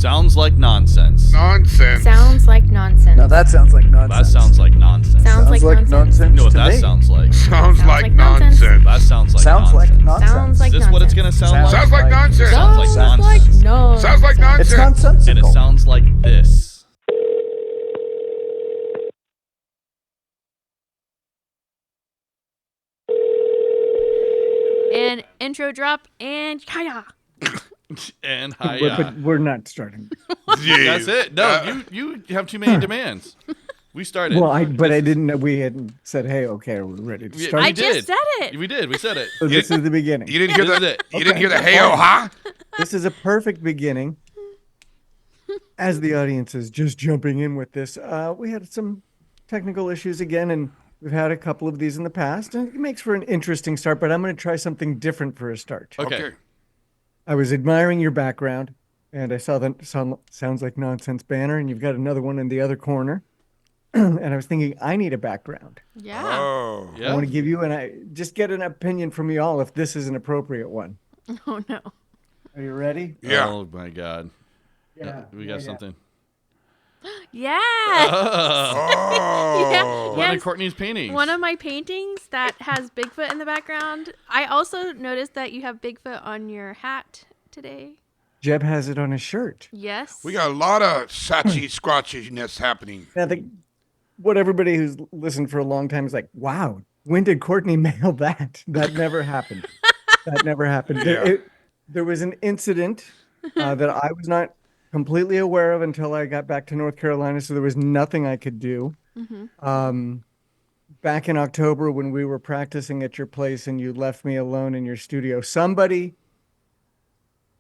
Sounds like nonsense. Nonsense. Sounds like nonsense. Now that sounds like nonsense. That sounds like nonsense. Sounds like nonsense. You know what to that me. sounds like? Sounds like like nonsense. nonsense. That sounds like Sounds like nonsense. nonsense. Sounds like Is this what it's nonsense. gonna sound like? Sounds like nonsense. Sounds like nonsense. nonsense. Sounds like nonsense. It's nonsensical. And it sounds like this. And intro drop and kaya. And But we're not starting. Jeez. That's it. No, you have too many demands. We started. Well, I didn't know we hadn't said, hey, okay, are we ready to We- start? I we just did. said it. We did. We said it. So this is the beginning. You didn't hear This is the it. you didn't hear the hey-oh ha? This is a perfect beginning. As the audience is just jumping in with this, we had some technical issues again, and we've had a couple of these in the past, and it makes for an interesting start, but I'm going to try something different for a start. Okay. I was admiring your background, and I saw the Sounds Like Nonsense banner, and you've got another one in the other corner. And I was thinking, I need a background. Yeah. Oh. I Yeah. want to give you, and I just get an opinion from you all if this is an appropriate one. Oh no. Are you ready? Yeah. Oh my God. Yeah. We got something. Yeah. Oh. Yeah. One Yes. of Courtney's paintings. One of my paintings that has Bigfoot in the background. I also noticed that you have Bigfoot on your hat today. Jeb has it on his shirt. Yes. We got a lot of satchy scratchiness happening. And I think what everybody who's listened for a long time is like, wow, when did Courtney mail that? That never happened. That never happened. Yeah. There was an incident that I was not completely aware of until I got back to North Carolina, so there was nothing I could do. Back in October when we were practicing at your place and you left me alone in your studio, somebody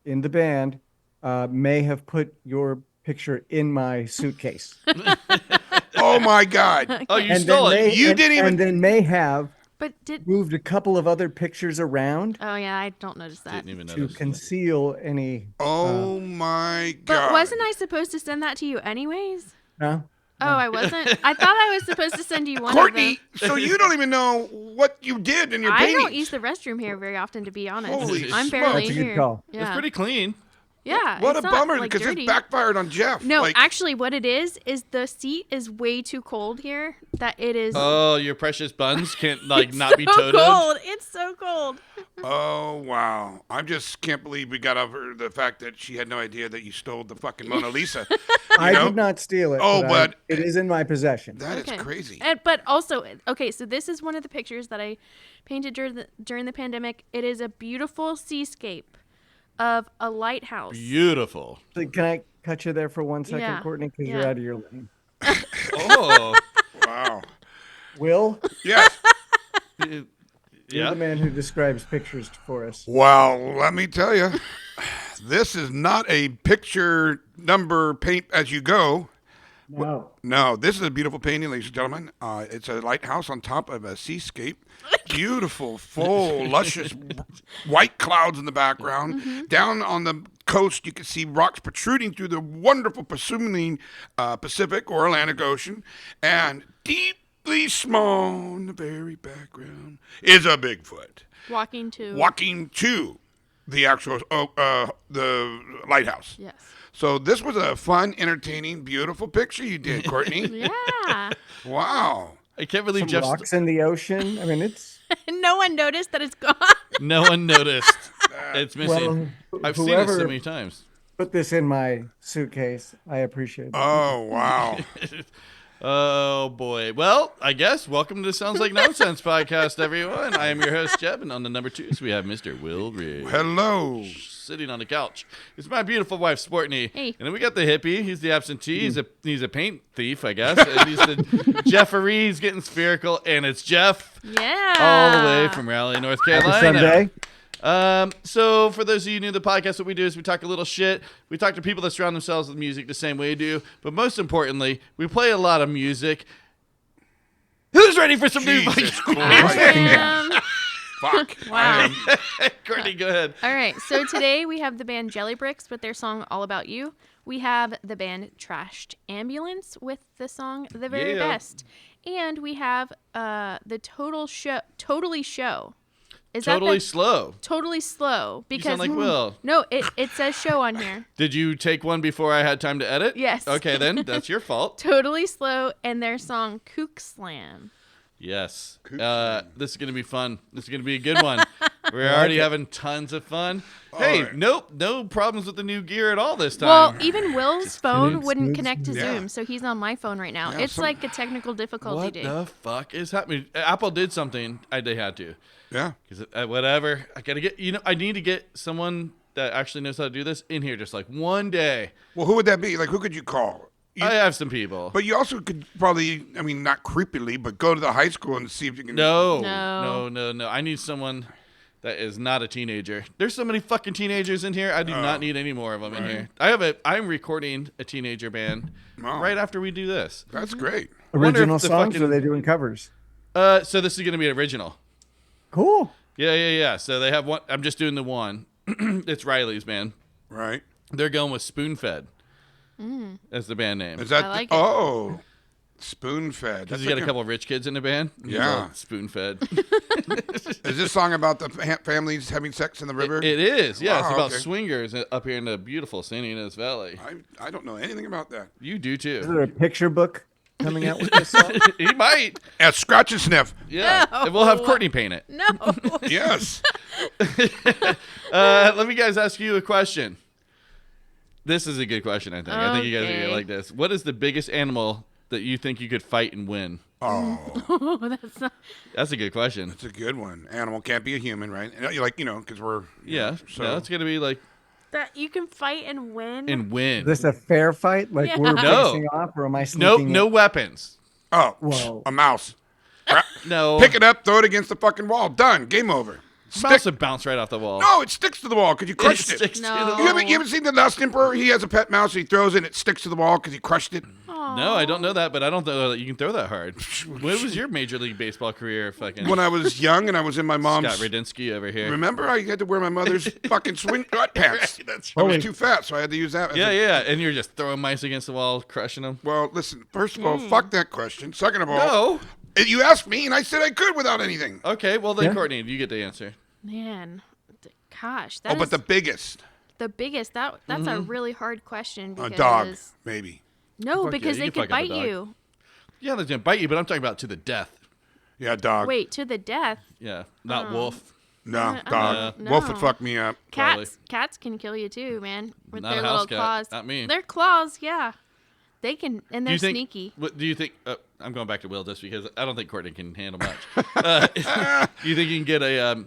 in the band may have put your picture in my suitcase. Oh my God. Oh, you And stole then it. You didn't even- And then may have But did moved a couple of other pictures around Oh yeah, I don't notice that. Didn't even to notice. conceal any. Oh my God. But wasn't I supposed to send that to you anyways? No? Oh, I wasn't. I thought I was supposed to send you one Courtney, of them. so you don't even know what you did in your I paintings. don't use the restroom here very often, to be honest. Holy I'm smokes. barely That's a good here. call. Yeah. It's pretty clean. Yeah. What it's a not, bummer, like, because dirty. it backfired on Jeff. No, Like, actually, what it is the seat is way too cold here. That it is. Oh, your precious buns can't it's not be so toted. cold. It's so cold. oh, wow. I just can't believe we got over the fact that she had no idea that you stole the fucking Mona Lisa. I know? did not steal it. Oh, I- but- it is in my possession. That is Okay. crazy. But also, okay, so this is one of the pictures that I painted during the pandemic. It is a beautiful seascape of a lighthouse. Beautiful. Can I cut you there for 1 second, Yeah. Courtney? Because Yeah. you're out of your lane. Oh. Wow. Will, Yes. you're Yeah. the man who describes pictures for us. Well, let me tell you, this is not a picture number paint as you go. No. No, this is a beautiful painting, ladies and gentlemen. It's a lighthouse on top of a seascape. Beautiful, full, luscious white clouds in the background. Down on the coast, you can see rocks protruding through the wonderful presuming Pacific or Atlantic Ocean. And deeply small in the very background is a Bigfoot Walking to. walking to the actual the lighthouse. Yes. So this was a fun, entertaining, beautiful picture you did, Courtney. Yeah. Wow. I can't believe Some Jeff's. rocks in the ocean. I mean, it's No one noticed that it's gone. No one noticed. It's missing. well, I've seen it so whoever many times. put this in my suitcase. I appreciate it. Oh, wow. Oh boy. Well, I guess welcome to Sounds Like Nonsense podcast, everyone. I am your host Jeb, and on the number 2s we have Mr. Will Riggs Hello. sitting on the couch. It's my beautiful wife, Sportney. Hey. And then we got the hippie. He's the absentee. He's a paint thief, I guess. And he's the Jeffery. He's getting spherical, and it's Jeff Yeah. all the way from Raleigh, North Happy Carolina. Sunday. So for those of you new to the podcast, what we do is we talk a little shit. We talk to people that surround themselves with music the same way we do. But most importantly, we play a lot of music. Who's ready for some new Jesus music? Christ. Fuck. Wow. Courtney, go ahead. All right. So today we have the band Jellybricks with their song All About You. We have the band Trashed Ambulance with the song The Very Yeah. Best. And we have the Totally Show. Is Totally that slow. totally slow? You Because sound like Will. no, it says show on here. Did you take one before I had time to edit? Yes. Okay, then that's your fault. Totally slow, and their song "Kook Slam." Yes. This is going to be fun. This is going to be a good one. We're already having tons of fun. Hey, right. nope. No problems with the new gear at all this time. Well, even Will's phone smooth, wouldn't smooth, connect to smooth. Yeah. Zoom, so he's on my phone right now. Yeah, It's like a technical difficulty what day. the fuck is happening? Apple did something. They had to. Yeah. Because whatever. I got to get, I need to get someone that actually knows how to do this in here just like one day. Well, who would that be? Like, who could you call? I have some people. But you also could probably, I mean, not creepily, but go to the high school and see if you can. No. No. I need someone that is not a teenager. There's so many fucking teenagers in here. I do not need any more of them in here. I'm recording a teenager band right after we do this. That's great. wonder Original if the songs, fucking- or are they doing covers? So this is going to be original. Cool. Yeah. So they have one. I'm just doing the one. It's Riley's band. Right. They're going with Spoon Fed. That's the band name. Is that? I like it. Oh, spoon fed. Because you got a couple of rich kids in the band. Yeah. Spoon Fed. Is this song about the families having sex in the river? It is. Yeah, it's Wow, about okay. swingers up here in the beautiful San Ynez Valley. I don't know anything about that. You do Is too. there a picture book coming out with this song? He might. Yeah, scratch and sniff. Yeah. No. And we'll have Courtney paint it. No. Yes. Let me guys ask you a question. This is a good question, I think. I think you guys are going to Okay. like this. What is the biggest animal that you think you could fight and win? Oh, That's not. That's a good question. it's a good one. Animal can't be a human, right? And you're like, because we're. Yeah. So No, it's going to be like That you can fight and win. and win. Is this a fair fight? Like Yeah. we're No. facing off, or am I No, sneaking no in? weapons. Oh, Whoa. a mouse. No. Pick it up, throw it against the fucking wall. Done. Game over. Mouse would bounce right off the wall. No, it sticks to the wall because you It crushed it. sticks to No. the You wall. haven't seen the Last Emperor? He has a pet mouse. He throws it, and it sticks to the wall because he crushed it. No, I don't know that, but I don't know that you can throw that hard. What was your Major League Baseball career? Fucking When I was young and I was in my mom's. Scott Radinsky over here. Remember, I had to wear my mother's fucking sweatpants. That's I was Holy- too fat, so I had to use that. as Yeah, a- yeah, and you're just throwing mice against the wall, crushing them. Well, listen. First of all, fuck that question. Second of all, No. you asked me, and I said I could without anything. Okay, well then, Yeah. Courtney, you get the answer. Man, gosh, Oh, that but is the biggest, the biggest. That's a really hard question a because dog, maybe. no, Fuck yeah, because you they can could fuck up a bite dog. you. Yeah, they're gonna bite you, but I'm talking about to the death. Yeah, dog. Wait, to the death. Yeah, not Oh. wolf. No, Uh, dog. no. Wolf would fuck me up. Probably. Cats can kill you too, man. With Not their a house little cat, claws. not me. Their claws, yeah. They can, and Do they're you think? sneaky. What do you think? I'm going back to Will just because I don't think Courtney can handle much. You think you can get a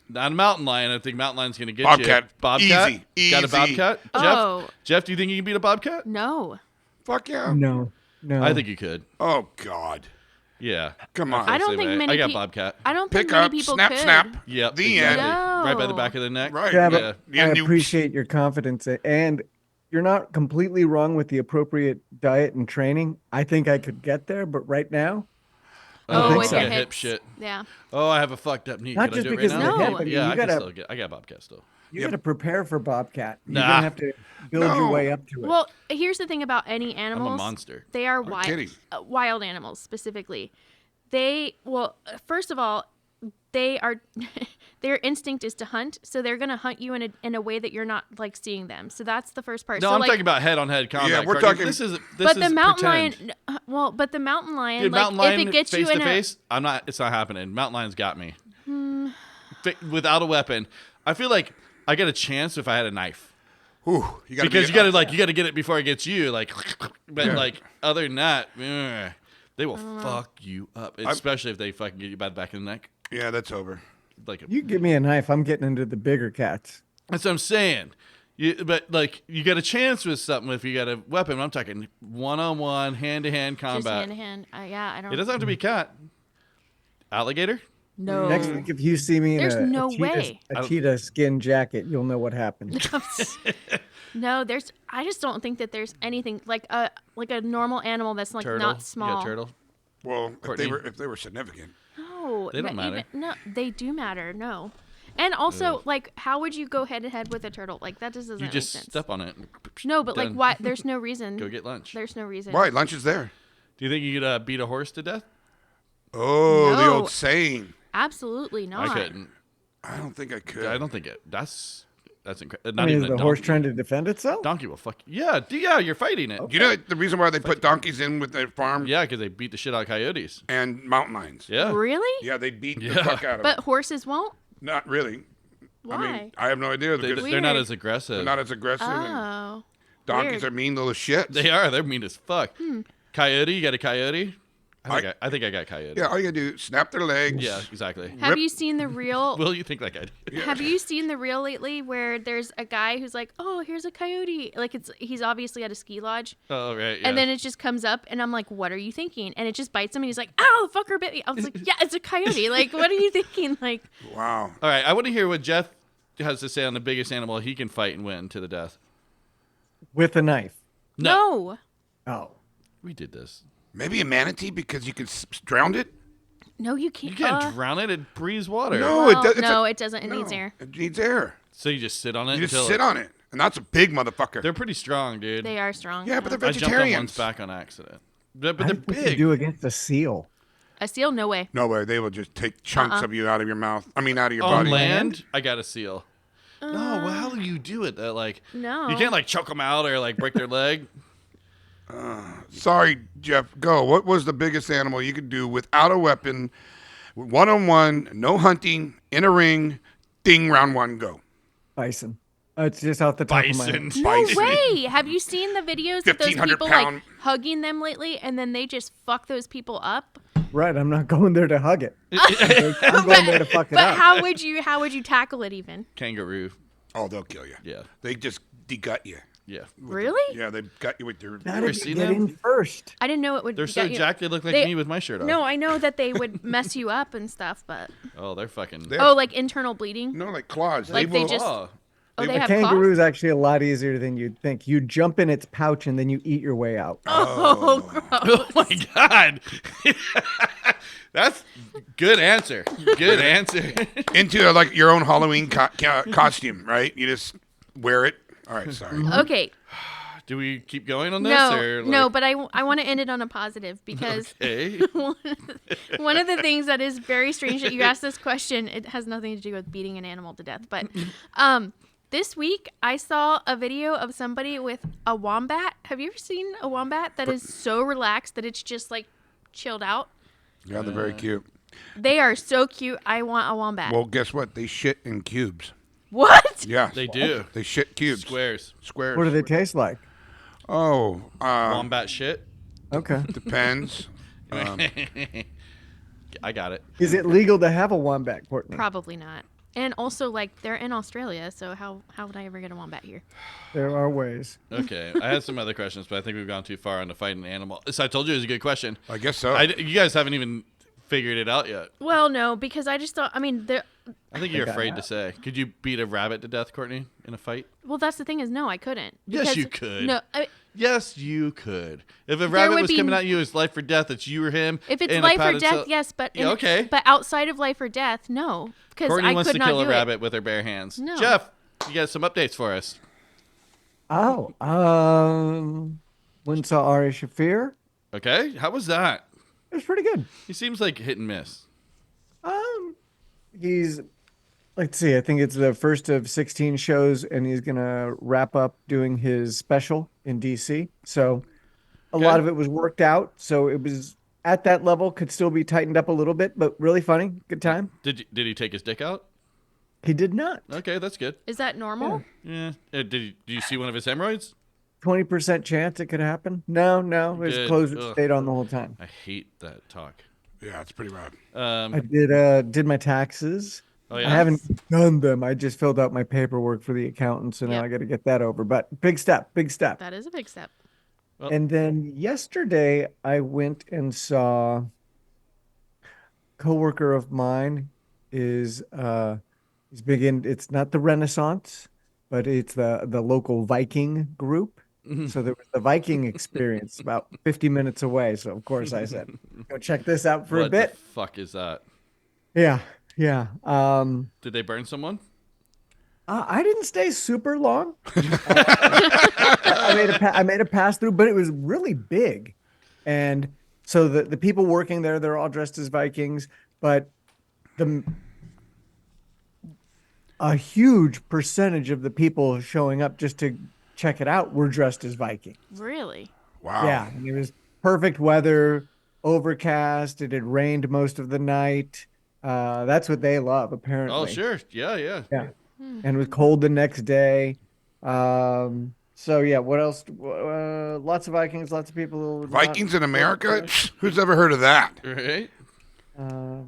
not a mountain lion? I think mountain lion's gonna get Bobcat. you. Bobcat. Easy. Got a Easy. bobcat. Oh. Jeff, do you think you can beat a bobcat? No, Fuck yeah. No. I think you could. Oh God. Yeah. Come on. I don't Same think way. many I got peop- bobcat. I don't Pick think many up, people snap, could. snap. Yep. The exactly. end. Right by the No. back of the neck. Right. Yeah, Yeah. but Yeah, I nukes. appreciate your confidence, and you're not completely wrong with the appropriate diet and training. I think I could get there, but right now, Oh, think with so. your Yeah, hip hips. shit. Yeah. Oh, I have a fucked up knee. Not Could just I do it because right of now? the hip, but Yeah, you I gotta- can still get. I got bobcat still. you got to prepare for Bobcat. You're Nah. gonna have to build your No. way up to it. Well, here's the thing about any I'm animals. a monster. They are kidding. wild animals specifically. First of all, they are their instinct is to hunt, so they're gonna hunt you in a way that you're not like seeing them. So that's the first part. No, so, I'm like, talking about head-on-head combat. Yeah, we're Courtney. talking- This is. But the mountain pretend. lion, but the mountain lion, Dude, like mountain lion if it gets face you in to a, face, I'm not. It's not happening. Mountain lion's got me. Hmm. Without a weapon, I feel like I got a chance if I had a knife. Ooh, you gotta Because be- you gotta get it before it gets you. Like, but Yeah. like other than that, they will fuck you up. Especially if they fucking get you by the back of the neck. Yeah, that's over. Like, you give me a knife, I'm getting into the bigger cats. that's what I'm saying. But like, you got a chance with something if you got a weapon. I'm talking one-on-one, hand-to-hand just combat. hand to hand. Yeah, I don't. It doesn't have to be cat. Alligator. No. Next week, if you see me in There's a, no cheetah, way. a cheetah skin jacket, you'll know what happened. No, I just don't think that there's anything like a normal animal that's like Turtle. not small. Yeah, turtle. Well, if Courtney. they were significant. No, They don't not matter. no, they do matter. No, and also like, how would you go head to head with a turtle? Like that just doesn't You make just sense. step on it. No, but like, Done. why? There's no reason. Go get lunch. There's no reason. Why? Lunch is there. Do you think you could beat a horse to death? Oh, the No. old saying. Absolutely not. I couldn't. I don't think I could. I don't think it. That's incredible. I mean, is the horse trying to defend itself? Donkey will fuck. Yeah, yeah, you're fighting it. You know the reason why they put donkeys in with their farm Yeah, because they beat the shit out of coyotes. and mountain lions? Yeah. Really? Yeah, they beat the Yeah. fuck out of But them. horses won't? Not really. Why? I mean, I have no idea. They're Because not Weird. as aggressive. they're not as aggressive. And Oh. donkeys weird. are mean little shits. They are. They're mean as fuck. Coyote, you got a coyote? I think I got coyote. Yeah, all you gotta do is snap their legs. Yeah, exactly. Have Rip- you seen the reel? Will you think like I do? Have you seen the reel lately where there's a guy who's like, "Oh, here's a coyote." Like he's obviously at a ski lodge. Oh, right. Yeah. And then it just comes up, and I'm like, "What are you thinking?" And it just bites him, and he's like, "Ow, the fucker bit me." I was like, "Yeah, it's a coyote. Like, what are you thinking?" Like, Wow. All right, I want to hear what Jeff has to say on the biggest animal he can fight and win to the death. With a knife. no. Oh. We did this. Maybe a manatee because you can drown it? No, you can't. You can't drown it. It breathes water. No, Well, it no, it doesn't. It no, needs air. It needs air. So you just sit on it. You just until sit on it. And that's a big motherfucker. They're pretty strong, dude. They are strong. Yeah, but they're I jumped on one's vegetarians. back on accident. But I they're think what you big. do against a seal. A seal, no way. No way. They will just take chunks of you out of your mouth. I mean, out of your On body. land, I got a seal. No, well, how do you do it? That like No. you can't like choke them out or like break their leg. Sorry, Jeff. Go. What was the biggest animal you could do without a weapon, one-on-one, no hunting, in a ring, ding, round one, go? Bison. It's just off the top of my Bison. head. No Bison. way. Have you seen the videos of those 1,500 people pound- like hugging them lately, and then they just fuck those people up? Right, I'm not going there to hug it. I'm going there to fuck it But up. how would you tackle it even? Kangaroo. Oh, they'll kill you. Yeah. They just degut you. Yeah. Really? Yeah, they gut you with their... How ever did seen you get them? in first? I didn't know it would. They're so get you- jacked they look like They- me with my shirt on. No, I know that they would mess you up and stuff, but Oh, they're fucking. They're- oh, like internal bleeding. No, like claws. Like they will- just- Oh. Oh, they A have kangaroo claws. is actually a lot easier than you'd think. You jump in its pouch and then you eat your way out. Oh, gross. Oh my god. That's good answer. Good answer. Into like your own Halloween costume, right? You just wear it. All right, sorry. Okay, Do we keep going on this? no, or no, like- but I want to end it on a positive because Okay. one of the things that is very strange that you asked this question, it has nothing to do with beating an animal to death, but this week I saw a video of somebody with a wombat. Have you ever seen a wombat that is so relaxed that it's just like chilled out? Yeah, they're very cute. They are so cute. I want a wombat. Well, guess what? They shit in cubes. What? Yeah. They do. They shit cubes. Squares. Squares. What do they taste like? Oh, Wombat shit. Okay. depends. I got it. Is it legal to have a wombat, Courtney? Probably not. And also, like, they're in Australia, so how would I ever get a wombat here? There are ways. Okay. I had some other questions, but I think we've gone too far on to fight an animal. So I told you it was a good question. I guess so. You guys haven't even figured it out yet. Well, no, because I just thought. I mean, I think you're I afraid to have. say. Could you beat a rabbit to death, Courtney, in a fight? well, that's the thing is, no, I couldn't. Yes, Because- you could. No, Yes, you could. If a rabbit would was be- coming at you, it's life or death. It's you or him. if it's and a life or padded death, cell- yes, but Yeah, okay. But outside of life or death, no, because Courtney I wants could to not kill do a it. rabbit with her bare hands. No. Jeff, you got some updates for us. Oh, when saw Ari Shafir. Okay, how was that? It was pretty good. He seems like hit and miss. He's, let's see, I think it's the first of 16 shows, and he's gonna wrap up doing his special in DC. So a lot of it was worked out. So it was at that level, could still be tightened up a little bit, but really funny, good time. Did he take his dick out? He did not. Okay, that's good. Is that normal? Yeah. Did you see one of his hemorrhoids? 20% chance it could happen. No, his Good. clothes Ugh. stayed on the whole time. I hate that talk. yeah, it's pretty rad. I did my taxes. Oh, yeah? I haven't done them. I just filled out my paperwork for the accountant, so now Yep. I got to get that over. But big step. That is a big step. And then yesterday I went and saw a coworker of mine is he's big in, it's not the Renaissance, but it's the local Viking group. So there was the Viking experience about 50 minutes away. So of course I said, go check this out for What a bit. the fuck is that? Yeah. Did they burn someone? I didn't stay super long. I made a pass through, but it was really big, and so the people working there, they're all dressed as Vikings, but a huge percentage of the people showing up just to check it out were dressed as Vikings. Really? Wow. Yeah, and it was perfect weather, overcast. It had rained most of the night. That's what they love, apparently. Oh, sure. Yeah. Yeah, and it was cold the next day. So yeah, what else? Lots of Vikings, lots of people. Vikings in America? Who's ever heard of that? Right? They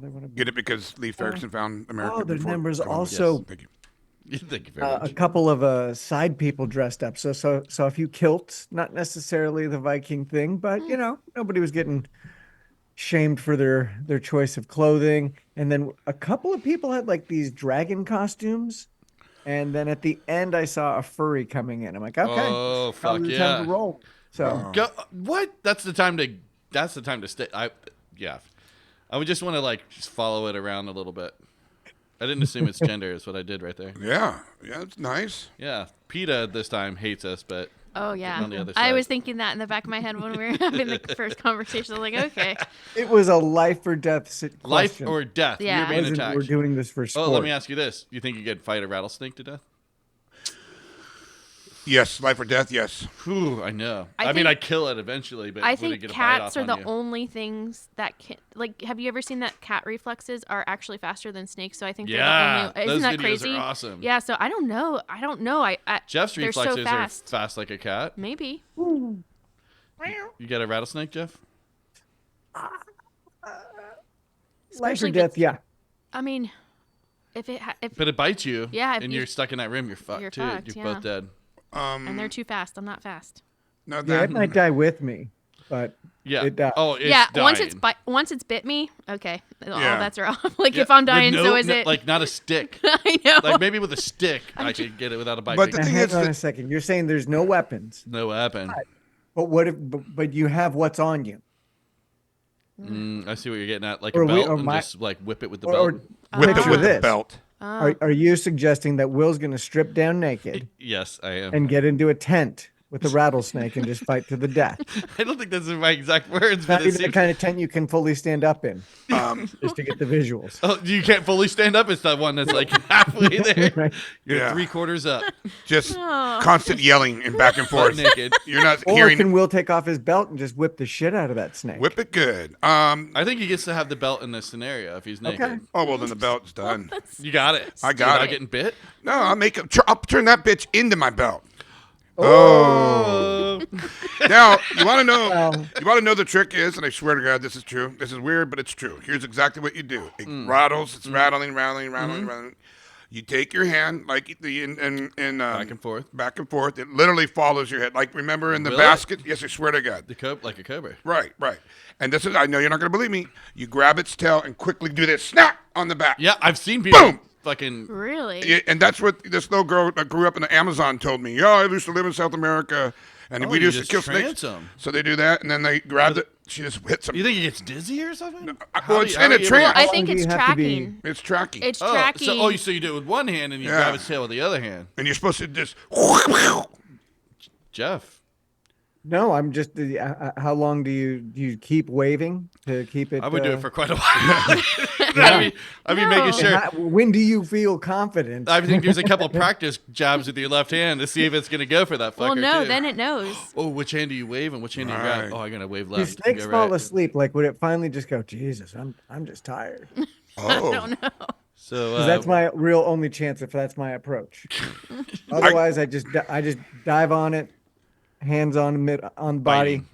want to Get it because Lee Ferguson found America. Oh, the before numbers Columbus. also Thank you. Thank you very a much. couple of side people dressed up. So a few kilts, not necessarily the Viking thing, but nobody was getting shamed for their choice of clothing. And then a couple of people had like these dragon costumes. And then at the end, I saw a furry coming in. I'm like, okay, Oh, fuck probably the time yeah. to roll. So Go, what? That's the time to stay. Yeah. I would just want to like just follow it around a little bit. I didn't assume its gender is what I did right there. Yeah, it's nice. Yeah. PETA this time hates us, but Oh yeah. on the other I side. was thinking that in the back of my head when we were having the first conversation. I was like, okay. it was a life or death life question. or death. Yeah. You're being Wasn't attacked. we're doing this for sport. Oh, let me ask you this. You think you could fight a rattlesnake to death? Yes, life or death, yes. Whew, I know. I I mean, think- I'd kill it eventually, but I would it think get a bite cats off are on the you? only things that can like. Have you ever seen that cat reflexes are actually faster than snakes? So I think Yeah, they're the only. those Isn't that videos crazy? are awesome. Yeah. So I don't know. I Jeff's they're reflexes so fast. are fast like a cat. Maybe. You got a rattlesnake, Jeff? Life Especially or if death, it's- yeah. I mean, if But it bites you. Yeah, if and you- you're stuck in that room, you're fucked you're too. fucked, You're yeah. both dead. and they're too fast. I'm not fast. No, Yeah, that it might die with me, but Yeah. it dies. Oh, it's yeah. dying. Once it's bit me, okay, all Yeah. bets are off. Like Yeah, if I'm with dying, so is no- it. Like not a stick. I know. Like maybe with a stick, I could get it without a bite. But But the Now, thing hang is on that- a second. You're saying there's no weapons, no weapon. but what if? But you have what's on you, I see what you're getting at. Like Or a we- belt or and my- just like whip it with the or belt. whip it picture with the this. belt. Are you suggesting that Will's going to strip down naked Yes, I am. and get into a tent with a rattlesnake and just fight to the death? I don't think those are my exact words, but Not it even the seems. kind of tent you can fully stand up in, just to get the visuals. Oh, you can't fully stand up. It's that one that's like halfway there. Right. You're Yeah. 3/4 up, Just constant yelling and back and butt forth. naked. You're not Or hearing. can Will take off his belt and just whip the shit out of that snake? Whip it good. I think he gets to have the belt in this scenario if he's naked. Okay. Oh well, then the belt's done. You got it. I got Without it. getting bit. No, I'll turn that bitch into my belt. Oh. Now you want to know? Well- You want to know the trick is, and I swear to God, this is true. This is weird, but it's true. Here's exactly what you do. It rattles. It's rattling. You take your hand like in Back and forth. Back and forth. It literally follows your head. Like remember in the Really? basket? Yes, I swear to God. Like a cobra. Right. And this is, I know you're not going to believe me. You grab its tail and quickly do this snap on the back. Yeah, I've seen people Boom! fucking. Really? Yeah, and that's what this little girl that grew up in the Amazon told me. Yeah, I used to live in South America, and Oh, we you used to just kill trance snakes. 'em. So they do that, and then they grabbed it. She just hits them. You think he gets dizzy or something? well, it's in a you trance. able to- I long think do it's you have to be- tracking. It's tracking. It's Oh, tracking. so you do it with one hand and you Yeah. grab its tail with the other hand. and you're supposed to just. Jeff. No, I'm just. How long do you keep waving to keep it? I would do it for quite a while. I mean, No. making sure. When do you feel confident? I think there's a couple practice jabs with your left hand to see if it's gonna go for that fucker. well, no, too. then it knows. Oh, which hand do you wave and which hand do you grab? Right. Oh, I'm gonna wave Do left. snakes Go fall right. asleep? Like, would it finally just go? Jesus, I'm just tired. Oh. So 'Cause that's my real only chance if that's my approach. Otherwise, I just dive on it, hands on the body, Biting.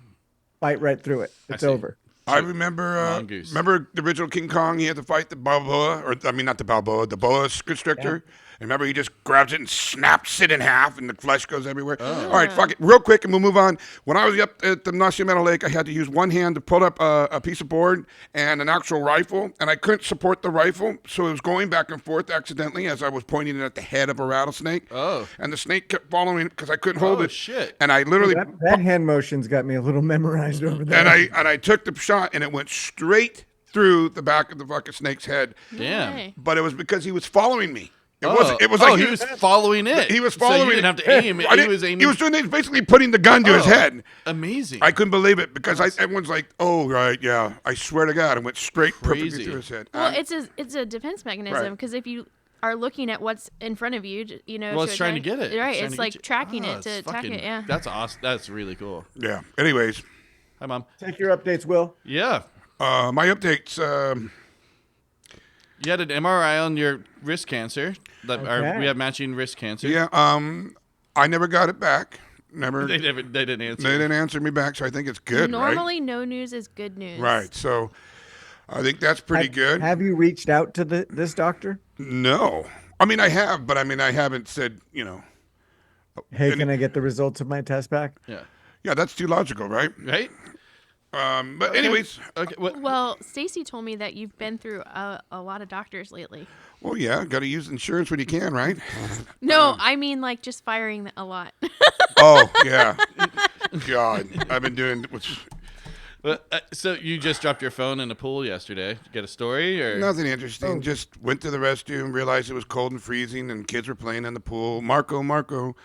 bite right through it. It's see. over. I remember. Mongoose. Remember the original King Kong? He had to fight the Balboa, or I mean, not the Balboa, the boa constrictor. And remember, he just grabs it and snaps it in half, and the flesh goes everywhere. All right, fuck it, real quick, and we'll move on. When I was up at the Nacimiento Lake, I had to use one hand to pull up a piece of board and an actual rifle, and I couldn't support the rifle, so it was going back and forth accidentally as I was pointing it at the head of a rattlesnake. Oh. And the snake kept following it because I couldn't hold Oh, it. shit. And I literally That hand motion's got me a little memorized over there. and I took the shot, and it went straight through the back of the fucking snake's head. Damn. Okay. But it was because he was following me. It Oh. wasn't. It was Oh, like he was following it. He was So following. you didn't have to aim. I He didn't- was aiming. He was doing. He was basically putting the gun to his Oh, head. Amazing. I couldn't believe it because everyone's like, "Oh, right, yeah." I swear to God, it went straight perfectly Crazy. through his head. Well, it's a defense mechanism Right. because if you are looking at what's in front of you. You know, Well, it's trying to get it. Right. trying It's to like get you. tracking Oh, it to it's attack fucking- it. Yeah. That's awesome. That's really cool. Yeah. Anyways, Hi, Mom. Take your updates, Will. Yeah. my updates. You had an MRI on your wrist cancer. Okay. We have matching wrist cancer. Yeah. I never got it back. Never. They didn't answer. They didn't answer me back, so I think it's good. Normally, no news is good news. Right. So, I think that's pretty good. Have you reached out to this doctor? No. I mean, I have, but I haven't said, Hey, can I get the results of my test back? Yeah. Yeah, that's too logical, right? Right? But anyways, Okay. What? Well, Stacy told me that you've been through a lot of doctors lately. well, yeah, got to use insurance when you can, right? No, I mean like just firing a lot. Oh, yeah. God, I've been doing So you just dropped your phone in the pool yesterday. Did you get a story or? nothing interesting. Oh. Just went to the restroom, realized it was cold and freezing, and kids were playing in the pool. Marco.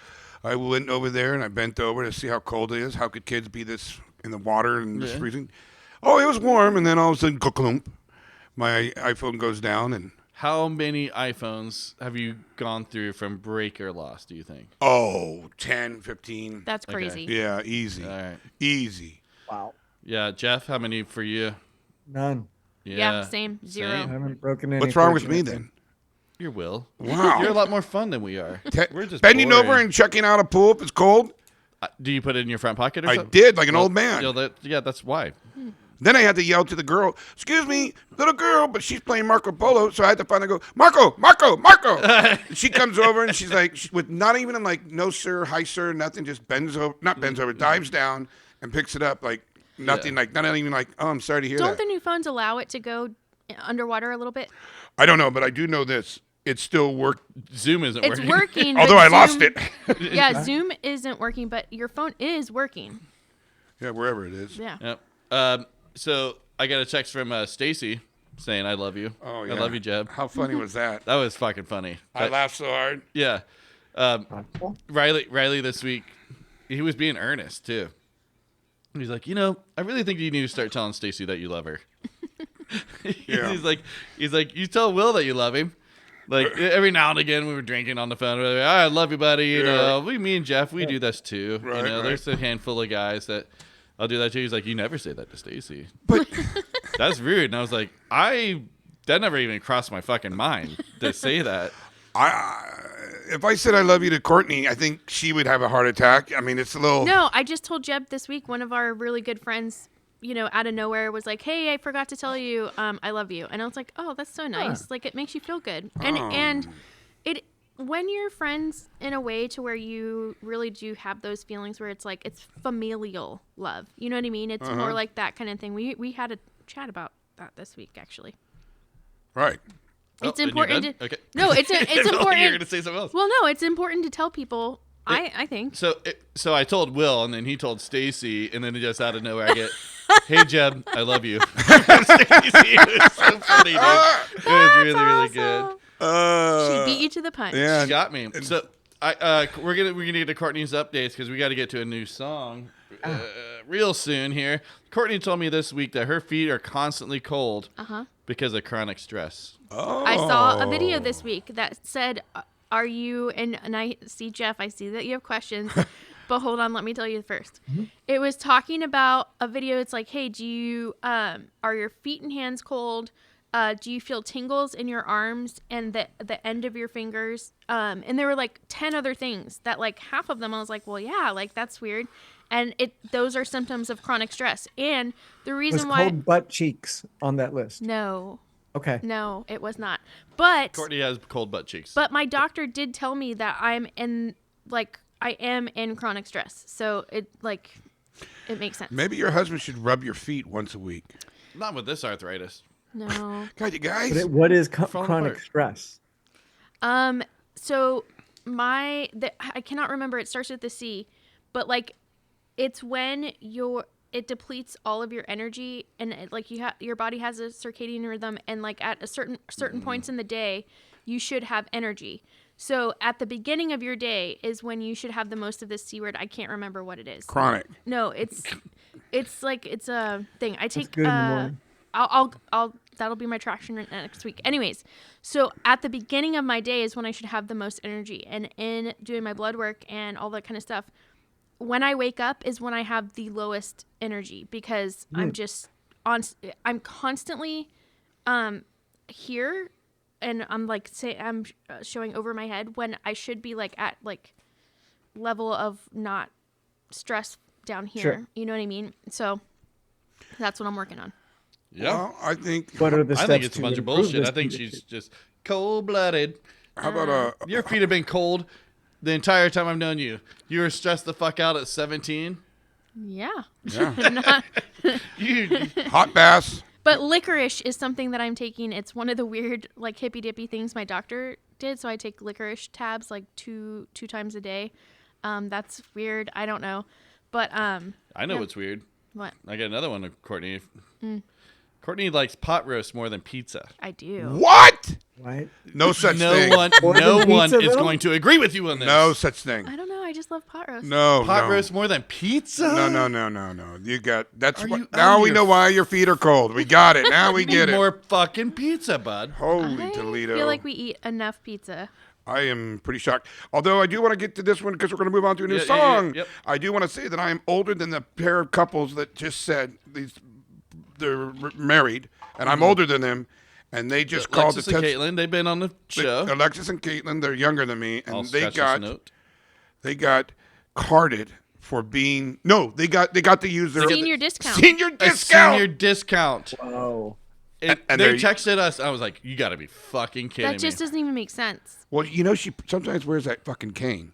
I went over there and I bent over to see how cold it is. How could kids be this in the water and this freezing? Oh, it was warm, and then all of a sudden, klump, my iPhone goes down, and How many iPhones have you gone through from break or loss, do you think? 10, 15. That's crazy. Yeah, easy. All right. Easy. Wow. Yeah, Jeff, how many for you? None. Yeah, same. Zero. I haven't broken any. What's wrong with me fortunately. then? Your Will. Wow. You're a lot more fun than we are. We're just Bending boring. over and checking out a pool if it's cold? Do you put it in your front pocket or I something? did, like an old man. Yeah, that's why. Then I had to yell to the girl, excuse me, little girl, but she's playing Marco Polo, so I had to finally go, Marco! She comes over and she's like, with not even like, no sir, hi sir, nothing, just bends over, not bends over, dives down and picks it up like nothing, like not even like, oh, I'm sorry to hear Don't that. the new phones allow it to go underwater a little bit? I don't know, but I do know this. It still worked, Zoom isn't It's working. working. although but I lost Zoom- it. Yeah, Zoom isn't working, but your phone is working. Yeah, wherever it is. Yeah. Yep. So I got a text from Stacy saying, I love you. Oh, yeah. I love you, Jeb. How funny was that? That was fucking funny. I But, laughed so hard. yeah. Riley this week, he was being earnest too. He's like, I really think you need to start telling Stacy that you love her. Yeah. he's like, you tell Will that you love him. Like every now and again, we were drinking on the phone. We're like, I love you, buddy. You know, me and Jeff, we do this too. Right, right. There's a handful of guys that I'll do that too. He's like, you never say that to Stacy. But That's rude. And I was like, that never even crossed my fucking mind to say that. if I said I love you to Courtney, I think she would have a heart attack. I mean, it's a little. No, I just told Jeb this week, one of our really good friends, out of nowhere was like, hey, I forgot to tell you I love you. And I was like, oh, that's so nice. Like, it makes you feel good. And it when you're friends in a way to where you really do have those feelings where it's like it's familial love. You know what I mean? It's more like that kind of thing. We had a chat about that this week, actually. Right. It's and you're important done? to Okay. No, it's important. You're gonna say something else. Well, no, it's important to tell people. I think. So I told Will, and then he told Stacy, and then just out of nowhere I get, "Hey Jeb, I love you." Stacy, it was so funny, dude. It was really, really good. She beat you to the punch. Yeah. She got me. So we're gonna get to Courtney's updates because we got to get to a new song real soon here. Courtney told me this week that her feet are constantly cold because of chronic stress. Oh. I saw a video this week that said, "Are you?" And I see Jeff. I see that you have questions, but hold on, let me tell you first. It was talking about a video. It's like, hey, do you are your feet and hands cold? Do you feel tingles in your arms and the end of your fingers? And there were like 10 other things that like half of them I was like, well, yeah, like that's weird. And those are symptoms of chronic stress. And the Was reason why cold butt cheeks on that list? no, Okay. it was not. But Courtney has cold butt cheeks. But my doctor did tell me that I am in chronic stress. So it makes sense. Maybe your husband should rub your feet once a week. Not with this arthritis. No. God, you guys. What is Falling chronic apart. stress? So I cannot remember. It starts with the C, but like it's when it depletes all of your energy and your body has a circadian rhythm and like at a certain points in the day you should have energy. So at the beginning of your day is when you should have the most of this C word. I can't remember what it is. Chronic. No, it's a thing. I take good in the morning. I'll that'll be my traction next week. Anyways, so at the beginning of my day is when I should have the most energy, and in doing my blood work and all that kind of stuff, when I wake up is when I have the lowest energy because I'm just I'm constantly here, and I'm like I'm showing over my head when I should be like at like level of not stress down here. Sure. You know what I mean? So that's what I'm working on. Yeah. Well, I think. What are the I steps think it's a to bunch of improve bullshit. this I think condition? she's just cold-blooded. How about Your feet have been cold the entire time I've known you. You were stressed the fuck out at 17. Yeah. yeah, You, hot baths? But licorice is something that I'm taking. It's one of the weird, like, hippy dippy things my doctor did. So I take licorice tabs like two times a day. That's weird. I don't know, but I know yeah. what's weird. What? I got another one of Courtney. Courtney likes pot roast more than pizza. I do. What? Right? No such No thing. one, More no than one pizza, is though? going to agree with you on this. No such thing. I don't know. I just love pot roast. No. Pot no. roast more than pizza. No. You got that's Are what. you out Now of we your know why your feet are cold. We got it. Now we You get need it. more fucking pizza, bud. Holy I Toledo! feel like we eat enough pizza. I am pretty shocked. Although I do want to get to this one because we're going to move on to a new Yeah, song. yep. I do want to say that I am older than the pair of couples that just said they're married, and I'm older than them, and they just called Alexis the and test. Caitlin, they've been on the show. Alexis and Caitlin, they're younger than me, and I'll they scratch this got note. carded for being they got to use their Senior discount. Senior A discount. senior discount. Oh. And And they they're- texted us. I was like, you got to be fucking kidding That just me. doesn't even make sense. Well, she sometimes wears that fucking cane,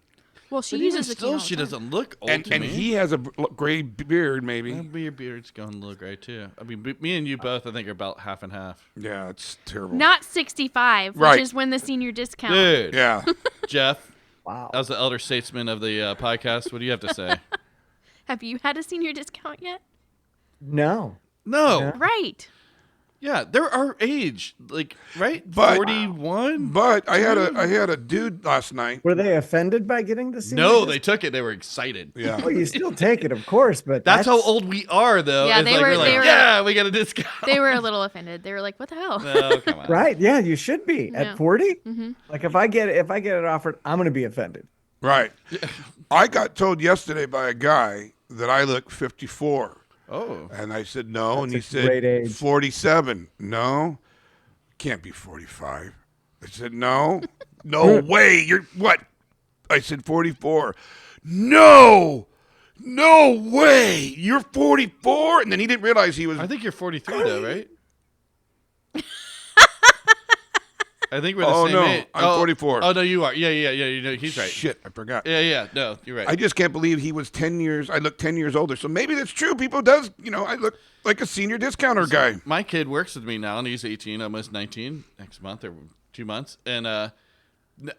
Well, she But even uses a cane still, all she the time. doesn't look old and to me. he has a gray beard, maybe. Maybe your beard's going a little gray too. I mean, me and you both, I think, are about half and half. Yeah, it's terrible. Not 65, Right. which is when the senior discount. Dude, Yeah. Jeff, Wow. as the elder statesman of the podcast, what do you have to say? Have you had a senior discount yet? No. No. Yeah. Right. Yeah, they're our age, like right, But- 41. But I had a dude last night. Were they offended by getting the senior No, discount? they took it. They were excited. Yeah. Well, you still take it, of course, but That's how old we are, though. Yeah, It's they like, were- we're like, they were- yeah, we got a discount. They were a little offended. They were like, "What the hell?" Oh, come on. Right? Yeah, you should be Yeah. at 40. Like if I get it offered, I'm going to be offended. Right. I got told yesterday by a guy that I look 54. Oh, And I said, no. And he That's a great said, age. 47. No, can't be 45. I said, no. No way. You're what? I said, 44. No. No way. You're 44? And then he didn't realize he was. I think you're 43 though, right? I think we're the Oh, same no, age. I'm 44. Oh no, you are. Yeah. You know, he's right. Shit, I forgot. Yeah. No, you're right. I just can't believe he was 10 years. I look 10 years older. So maybe that's true. People does, I look like a senior discounter guy. My kid works with me now, and he's 18, almost 19 next month or 2 months. And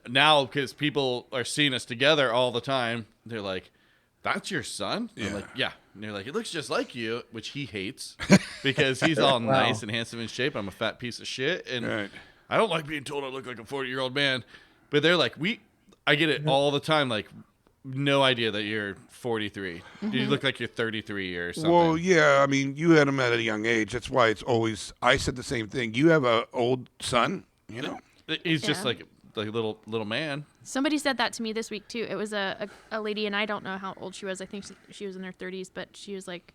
now, because people are seeing us together all the time, they're like, "That's your son?" Yeah. I'm like, "Yeah." And they're like, "It looks just like you," which he hates because he's all Wow. nice and handsome in shape. I'm a fat piece of shit, and Right. I don't like being told I look like a 40-year-old man. But they're like, I get it all the time. Like, no idea that you're 43. You look like you're 33 or something. Well, yeah, I mean, you had him at a young age. That's why it's always. I said the same thing. You have a old son, He's just Yeah. like a little man. Somebody said that to me this week too. It was a lady, and I don't know how old she was. I think she was in her 30s, but she was like,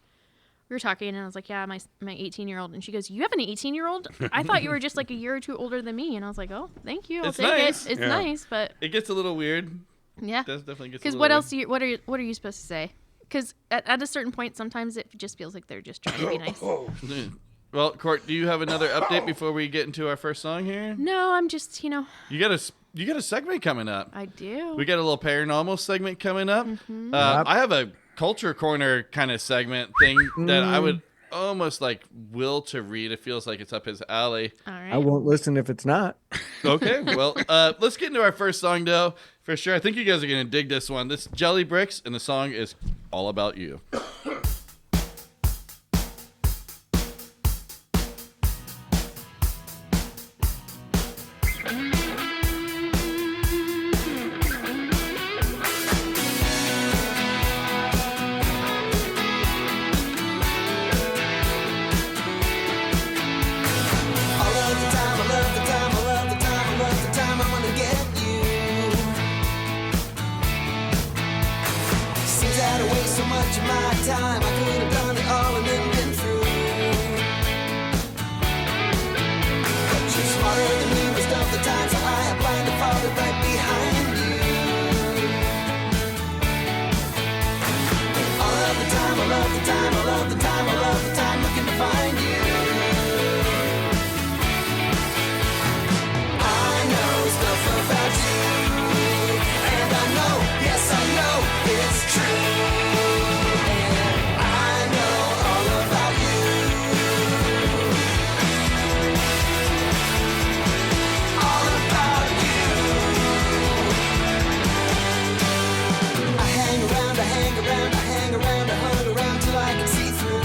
we were talking, and I was like, "Yeah, my 18-year-old," and she goes, "You have an 18-year-old? I thought you were just like a year or two older than me." And I was like, "Oh, thank you. I'll It's take nice. it. It's Yeah. nice, but It gets a little weird. yeah." It definitely gets. Because what else? What are you supposed to say? Because at a certain point, sometimes it just feels like they're just trying to be nice. Well, Court, do you have another update before we get into our first song here? No, I'm just You got a segment coming up. I do. We got a little paranormal segment coming up. Mm-hmm. Yep. I have a culture corner kind of segment thing that I would almost like will to read. It feels like it's up his alley. All right. I won't listen if it's not. Okay, well, let's get into our first song, though, for sure. I think you guys are going to dig this one. This is Jellybricks, and the song is All About You. so much of my time. I could have done it all and then been through. But you're smarter than me most of the time, so I have blindly followed right behind you. And all of the time, I love the time, I love the time, I love the time looking to find you. I know stuff about you, and I know, yes I know, it's true. And I know all about you. All about you. I hang around, I hang around, I hang around, I hung around till I could see through.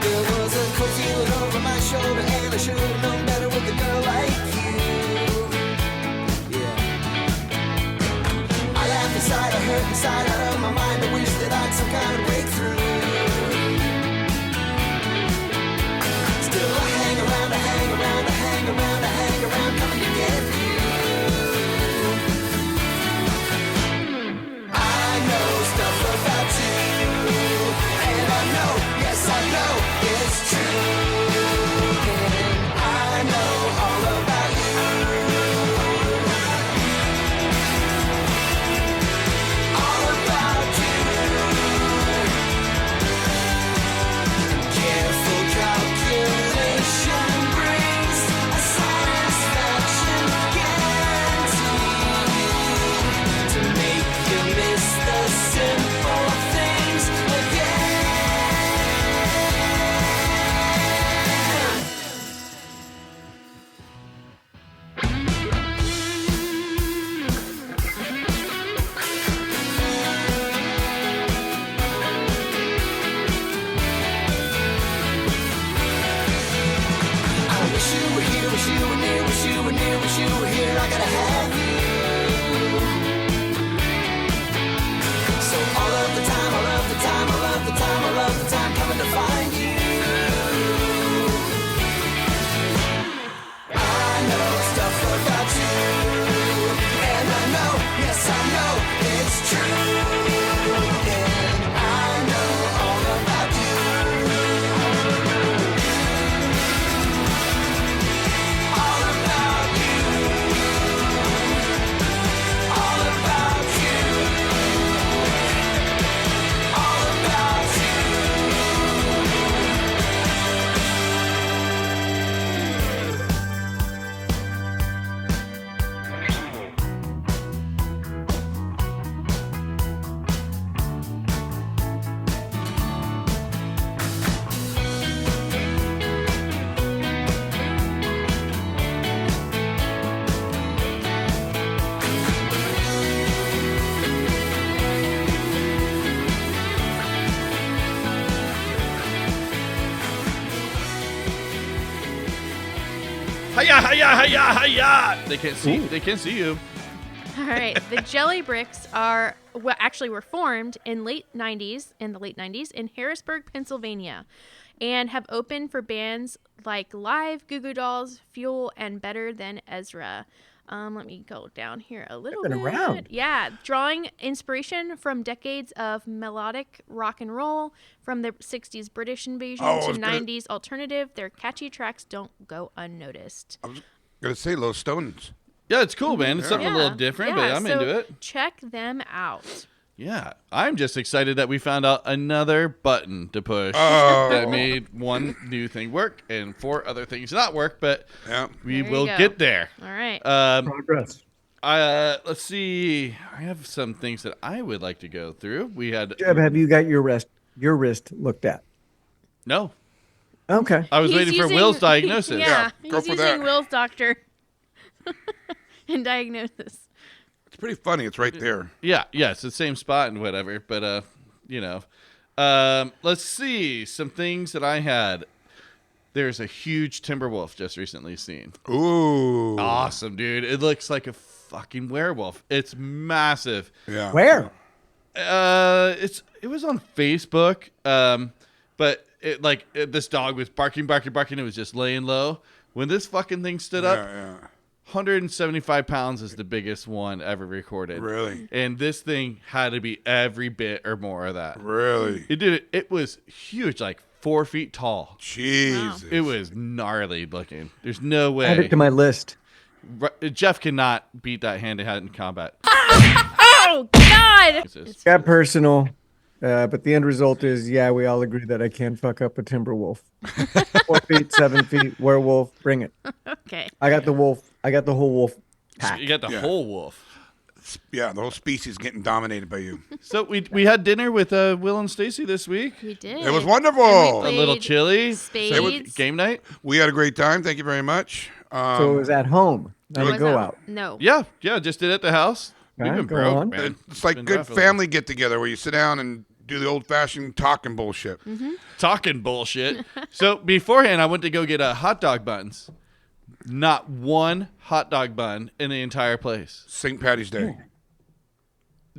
There was a cold feeling over my shoulder, and I should have known better with a girl like you. Yeah. I laughed inside, I hurt inside, out of my mind. I wish that I'd some kind of breakthrough. Still I hang around, I hang around, I hang around, I hang around, coming to get you. I know stuff about you, and I know, yes I know, it's true. And I know all about you. All about you. Careful calculation brings a satisfaction guaranteed to make you miss the simple things again. I wish you were here, wish you were near, wish you were near, wish you were here. I gotta have you. So all of the time, I love the time, I love the time, I love the time coming to find you. I know stuff about you, and I know, yes I know, it's true. And I know all about you. All about you. All about you. All about Hiya, hiya, hiya, hiya. They can't see. They can't see you. All right. The Jellybricks are were formed in the late 90s in Harrisburg, Pennsylvania, and have opened for bands like Live, Goo Goo Dolls, Fuel, and Better Than Ezra. Let me go down here a little They've bit. been around. Yeah, drawing inspiration from decades of melodic rock and roll, from the 60s British invasion Oh, I to was gonna- 90s alternative. Their catchy tracks don't go unnoticed. I was gonna say Low Stones. Yeah, it's cool, man. It's something a little different, but I'm so into it. Check them out. Yeah, I'm just excited that we found out another button to push Oh. that made one new thing work and 4 other things not work, but Yeah. we There you will go. get there. All right. Progress. Let's see. I have some things that I would like to go through. We had Jeb, have you got your wrist looked at? no. Okay. I was He's waiting for using- Will's diagnosis. Yeah, go he's for using that. Will's doctor and diagnosis. It's pretty funny. It's right there. Yeah, it's the same spot and whatever, but you know. Let's see some things that I had. There's a huge timber wolf just recently seen. Ooh. Awesome, dude. It looks like a fucking werewolf. It's massive. Yeah. Where? It was on Facebook. But this dog was barking. It was just laying low. When this fucking thing stood up, Yeah. 175 pounds is the biggest one ever recorded. Really? And this thing had to be every bit or more of that. Really? It was huge, like 4 feet tall. Jesus. It was gnarly looking. There's no Add it way. to my list. Jeff cannot beat that hand-to-hand in combat. Oh God! Jesus. Got personal, but the end result is, yeah, we all agree that I can fuck up a timber wolf. 4 feet, 7 feet, werewolf, bring it. Okay. I got the wolf. I got the whole wolf pack. You got the Yeah. whole wolf. Yeah, the whole species getting dominated by you. So we had dinner with Will and Stacy this week. We did. It was wonderful. And we A played little chili. spades. Game night. We had a great time. Thank you very much. So it was at home, not a Was go that- out. No. Yeah, just did it at the house. We've Okay, been go broke, on. man. It's like been good rough. family get together where you sit down and do the old fashioned talking bullshit. Talking bullshit. So beforehand, I went to go get hot dog buns. Not one hot dog bun in the entire place. St. Patty's Day.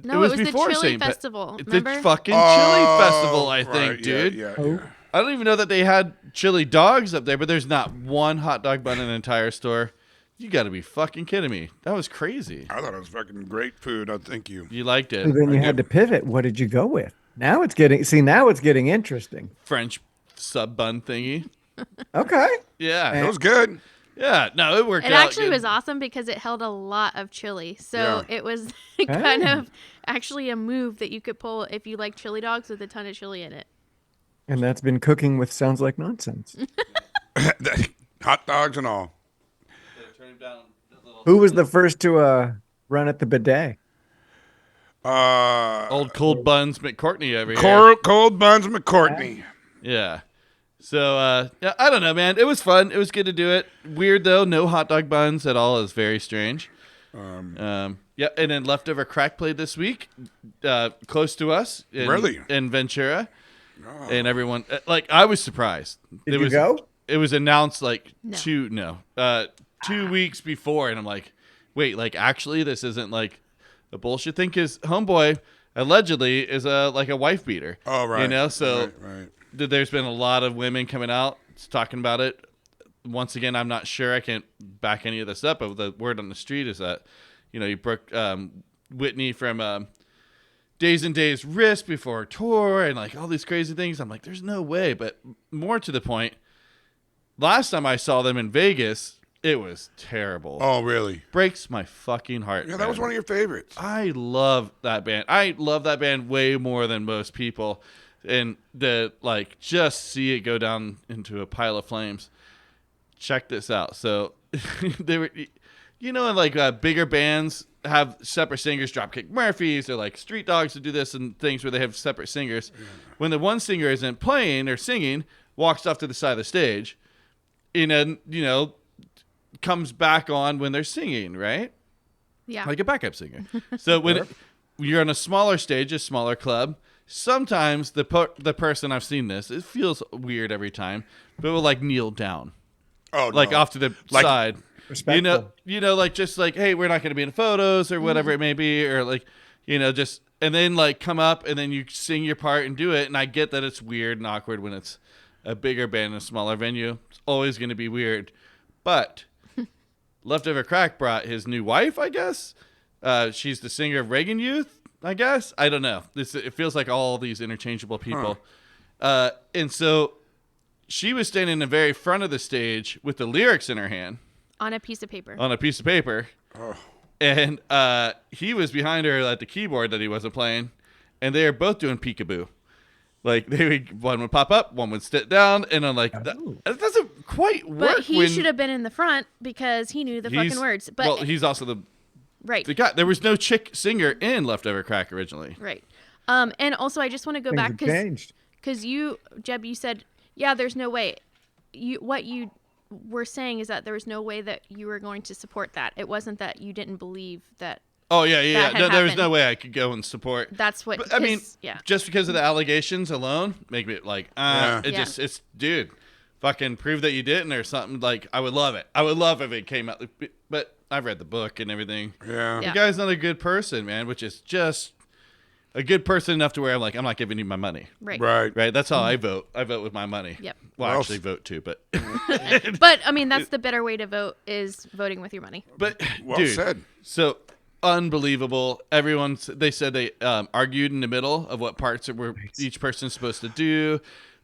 No, it was the before chili St. Pat- festival. It's Remember? the fucking Oh, chili festival, I think, right, dude. Yeah, Oh. yeah. I don't even know that they had chili dogs up there, but there's not one hot dog bun in the entire store. You got to be fucking kidding me. That was crazy. I thought it was fucking great food. Thank you. You liked it. So then you had to pivot. What did you go with? Now it's getting interesting. French sub bun thingy. Okay. Yeah. It was good. Yeah. No, it worked It out actually good. was awesome because it held a lot of chili. So Yeah. it was kind Hey. of actually a move that you could pull if you like chili dogs with a ton of chili in it. And that's been cooking with Sounds Like Nonsense. Hot dogs and all. Who was the first to run at the bidet? Old cold buns McCourtney over here. Cold Buns McCourtney. Yeah. So, yeah, I don't know, man. It was fun. It was good to do it. Weird, though. No hot dog buns at all. It was very strange. Yeah, and then Leftover Crack played this week, close to us. Really? In Ventura. And everyone, like, I was surprised. Did you go? It was announced, like, No. 2 weeks before. And I'm like, wait, like, actually, this isn't, like, a bullshit thing? Because Homeboy, allegedly, is like a wife beater. Oh, right. You know, so Right. there's been a lot of women coming out talking about it. Once again, I'm not sure. I can't back any of this up, but the word on the street is that, you know, you broke Whitney from Days and Days wrist before a tour and like all these crazy things. I'm like, there's no way. But more to the point, last time I saw them in Vegas, it was terrible. Oh, really? Breaks my fucking heart. Yeah, that was man. one of your favorites. I love that band. I love that band way more than most people. And just see it go down into a pile of flames. Check this out. So they were, you know, like bigger bands have separate singers, Dropkick Murphys, or like Street Dogs to do this and things where they have separate singers. Yeah. When the one singer isn't playing or singing, walks off to the side of the stage, and you know, comes back on when they're singing, right? Yeah. Like a backup singer. So when you're on a smaller stage, a smaller club, sometimes the person, I've seen this, it feels weird every time, but will like kneel down, Oh, like no. off to the Like- side. Respectful. You know, like just like, hey, we're not going to be in photos or whatever it may be, or like, you know, just and then like come up and then you sing your part and do it. And I get that it's weird and awkward when it's a bigger band in a smaller venue. It's always going to be weird, but Leftover Crack brought his new wife, I guess. She's the singer of Reagan Youth, I guess. I don't know. It feels like all these interchangeable people. And so she was standing in the very front of the stage with the lyrics in her hand On a piece of paper. on a piece of paper. And he was behind her at the keyboard that he wasn't playing. And they were both doing peekaboo. Like one would pop up, one would sit down, and I'm like, that doesn't quite work. But he should have been in the front because he knew the fucking words. But well, he's also the right. guy. There was no chick singer in Leftover Crack originally. Right. And also I just want to go Things back have changed. because you, Jeb, you said, yeah, there's no way. What you were saying is that there was no way that you were going to support that. It wasn't that you didn't believe that. Oh yeah. That had No, there was happened. no way I could go and support. That's what. But, I mean, yeah. just because of the allegations alone, make me like, Yeah. Yeah. it's dude, fucking prove that you didn't or something. Like, I would love it. I would love if it came out. But I've read the book and everything. Yeah. Yeah. The guy's not a good person, man, which is just a good person enough to where I'm like, I'm not giving you my money. Right. Right. Right? That's how I vote. I vote with my money. Yep. Well, I Well, actually vote too, but But I mean, that's the better way to vote is voting with your money. but Well dude, said. So unbelievable. They said they argued in the middle of what parts were each person's supposed to do.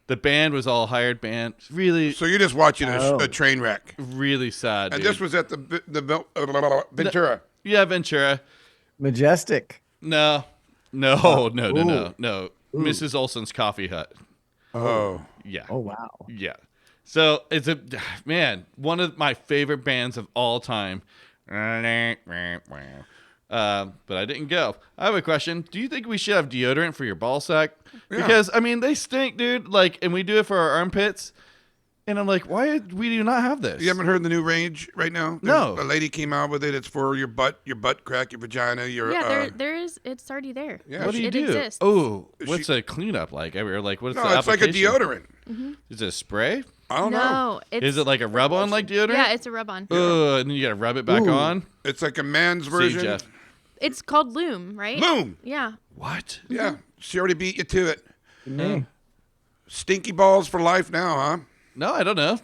The band was all hired band. Really, So you're just watching Oh. a train wreck. really sad. And dude. this was at the Ventura. Yeah, Ventura. Majestic. No. No. Mrs. Olson's Coffee Hut. Oh. Yeah. Oh wow. Yeah. So it's one of my favorite bands of all time. But I didn't go. I have a question. Do you think we should have deodorant for your ball sack? Yeah. Because I mean they stink, dude. Like, and we do it for our armpits. And I'm like, why we do not have this? You haven't heard the new range right now? No. A lady came out with it. It's for your butt crack, your vagina, your Yeah, there is. It's already there. Yeah. What do you it do? exists. Oh, what's She- a cleanup like? Or like what's No, the it's like a application? deodorant. Is it a spray? I don't know. No, it's Is it like a rub-on like deodorant? yeah, it's a rub-on. And then you gotta rub it back Ooh. on. It's like a man's See, version. Jeff. It's called Loom, right? Loom. Yeah. What? Yeah. She already beat you to it. Me. Stinky balls for life now, huh? No, I don't know.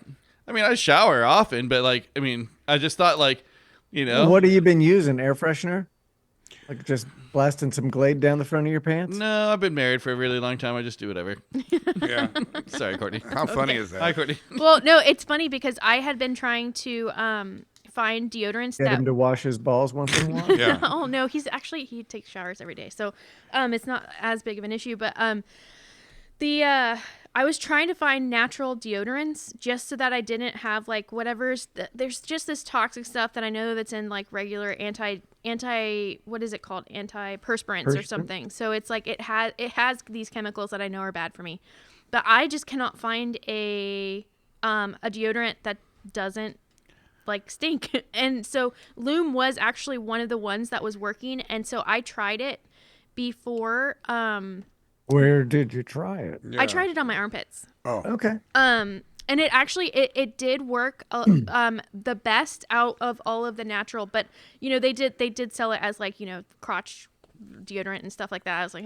I mean, I shower often, but like, I mean, I just thought like, you know, What have you been using? Air freshener? Like just blasting some Glade down the front of your pants? no, I've been married for a really long time. I just do whatever. Yeah. Sorry, Courtney. How funny is that? Hi, Courtney. Well, no, it's funny because I had been trying to find deodorants Get that him to wash his balls once in a while. Yeah. oh no, he takes showers every day, so it's not as big of an issue. But I was trying to find natural deodorants just so that I didn't have like there's just this toxic stuff that I know that's in like regular anti what is it called, antiperspirants or Perspirant? something. So it's like it has these chemicals that I know are bad for me, but I just cannot find a deodorant that doesn't like stink. And so Loom was actually one of the ones that was working, and so I tried it before Where did you try it? Yeah. I tried it on my armpits. Okay. And it actually it did work the best out of all of the natural, but you know they did sell it as like, you know, crotch deodorant and stuff like that. I was like,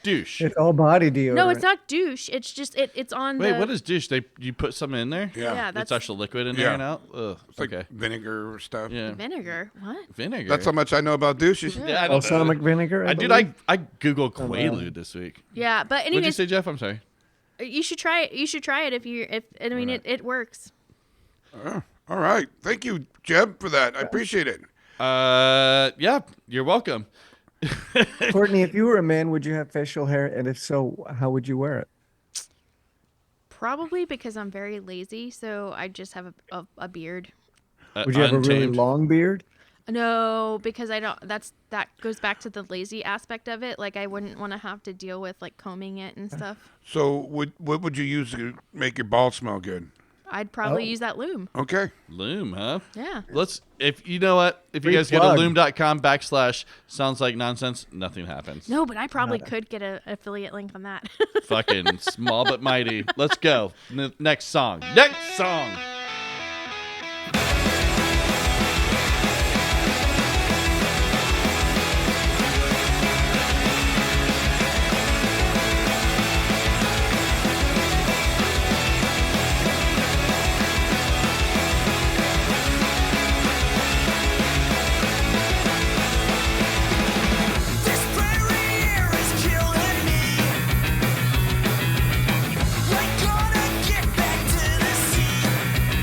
Douche. It's all body deodorant. no, it's not douche. It's just it's on Wait, the what is douche? You put something in there? Yeah. yeah, It's that's actual liquid in Yeah. there now? Ugh. It's like Okay. vinegar stuff. Yeah. vinegar. What? Vinegar. That's how much I know about douches. Yeah, I don't know. Balsamic vinegar. Dude, believe? I Googled Quaalude this week. Yeah, but What'd you anyways, say, Jeff? I'm sorry. you should try it. You should try it it works. All right. Thank you, Jeb, for that. I appreciate it. Yeah, you're welcome. Courtney, if you were a man, would you have facial hair? And if so, how would you wear it? Probably because I'm very lazy, so I just have a beard. Would you have a really Untamed. long beard? No, because I don't. That goes back to the lazy aspect of it. Like I wouldn't want to have to deal with like combing it and stuff. So, what would you use to make your balls smell good? I'd probably Oh. use that Loom. Okay. Loom, huh? Yeah. If you know what, if you Free guys go plug. to loom.com/sounds like nonsense, nothing happens. No, but I probably could get an affiliate link on that. Fucking small but mighty. Let's go. Next song. Next song. This prairie air is killing me. We're gonna get back to the sea.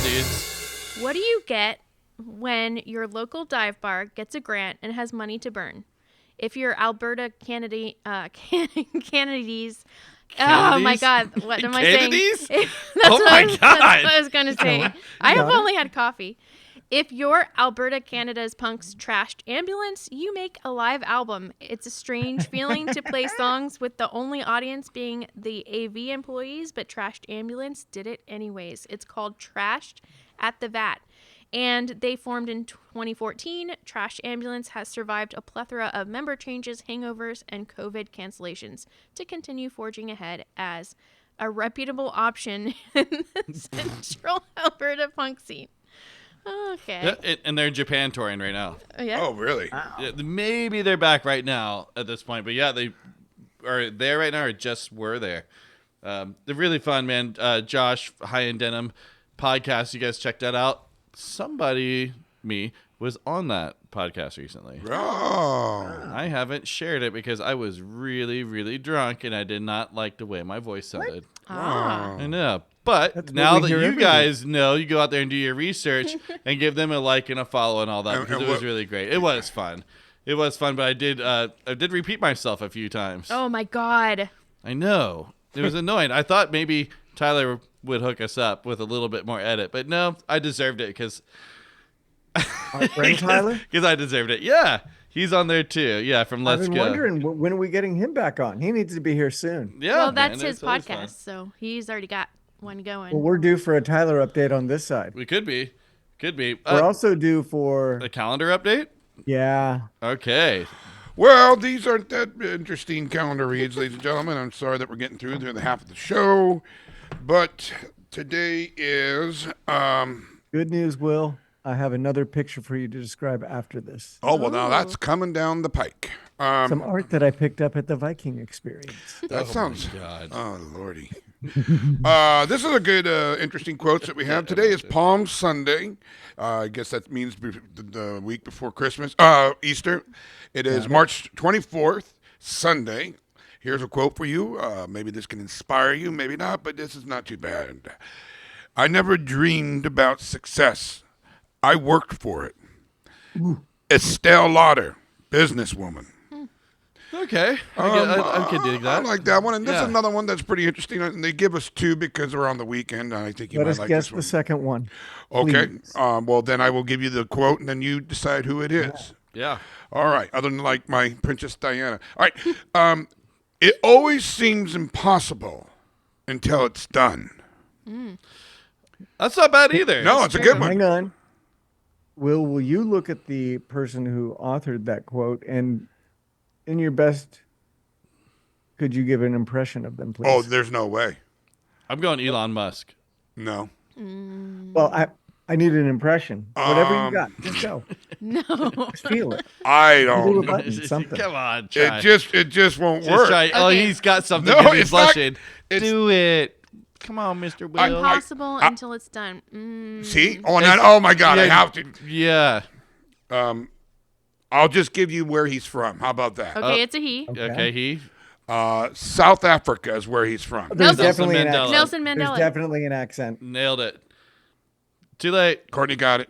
dudes. What do you get when your local dive bar gets a grant and has money to burn? If you're Alberta Kennedys, oh my God, what am I saying? Kennedys? That's Oh my That's God. what I was gonna say. I have got it. only had coffee. If you're Alberta Canada's Punk's Trashed Ambulance, you make a live album. It's a strange feeling to play songs with the only audience being the AV employees, but Trashed Ambulance did it anyways. It's called Trashed at the Vat. And they formed in 2014. Trash Ambulance has survived a plethora of member changes, hangovers, and COVID cancellations to continue forging ahead as a reputable option in the central Alberta punk scene. Okay. Yeah, and they're in Japan touring right now. Yeah. Oh, really? Yeah, maybe they're back right now at this point, but yeah, they are there right now or just were there. They're really fun, man. Josh, High End Denim podcast, you guys check that out. Somebody, me, was on that podcast recently. Oh. I haven't shared it because I was really, really drunk and I did not like the way my voice sounded. Ah. I know. But That's what now we that hear you every guys know, you go out there and do your research and give them a like and a follow and all that And- because and it was what- really great. It was fun. It was fun, but I did repeat myself a few times. Oh my God. I know. It was annoying. I thought maybe Tyler would hook us up with a little bit more edit, but no, I deserved it because Our friend Tyler? I deserved it. Yeah, he's on there too. Yeah, from I've Let's been Go. wondering when are we getting him back on? He needs to be here soon. Yeah, Well, man, that's it's his always fun. podcast, so he's already got one going. Well, we're due for a Tyler update on this side. We could be. We're also due for a calendar update. yeah. Okay. Well, these aren't that interesting calendar reads, ladies and gentlemen. I'm sorry that we're getting through the half of the show, but today is Good news, Will. I have another picture for you to describe after this. oh well, now that's coming down the pike. Some art that I picked up at the Viking experience. That sounds. God. Oh lordy. This is a good, interesting quotes that we have today. Is Palm Sunday. I guess that means the week before Christmas, Easter. It is March 24th, Sunday. Here's a quote for you. Maybe this can inspire you, maybe not, but this is not too bad. I never dreamed about success. I worked for it. Estelle Lauder, businesswoman. Okay. I could dig I that. like that one. And this Yeah. is another one that's pretty interesting. And they give us two because they're on the weekend. And I think you Let might us like guess this the one. second one. Okay. please. Well, then I will give you the quote, and then you decide who it is. Yeah. All right. Other than like my Princess Diana. All right. It always seems impossible until it's done. That's not bad either. No, it's a good one. Hang on. Will you look at the person who authored that quote and in your best could you give an impression of them, please? Oh, there's no way. I'm going Elon Musk. No. Well, I need an impression. Whatever you got, just go. No. Just feel it. I Do a don't. button, something. Come on, try. It just won't Just work. try. Oh, Okay. he's got something. No, No, he's it's not- blushing. it's- Do it. Come on, Mr. Will. Impossible until it's done. See? Oh my God! I Yeah. have to. Yeah. I'll just give you where he's from. How about that? Okay, it's a he. Okay, he. South Africa is where he's from. There's Nelson definitely an Mandela. accent. Nelson There's Mandela. definitely an accent. Nailed it. Too late. Courtney got it.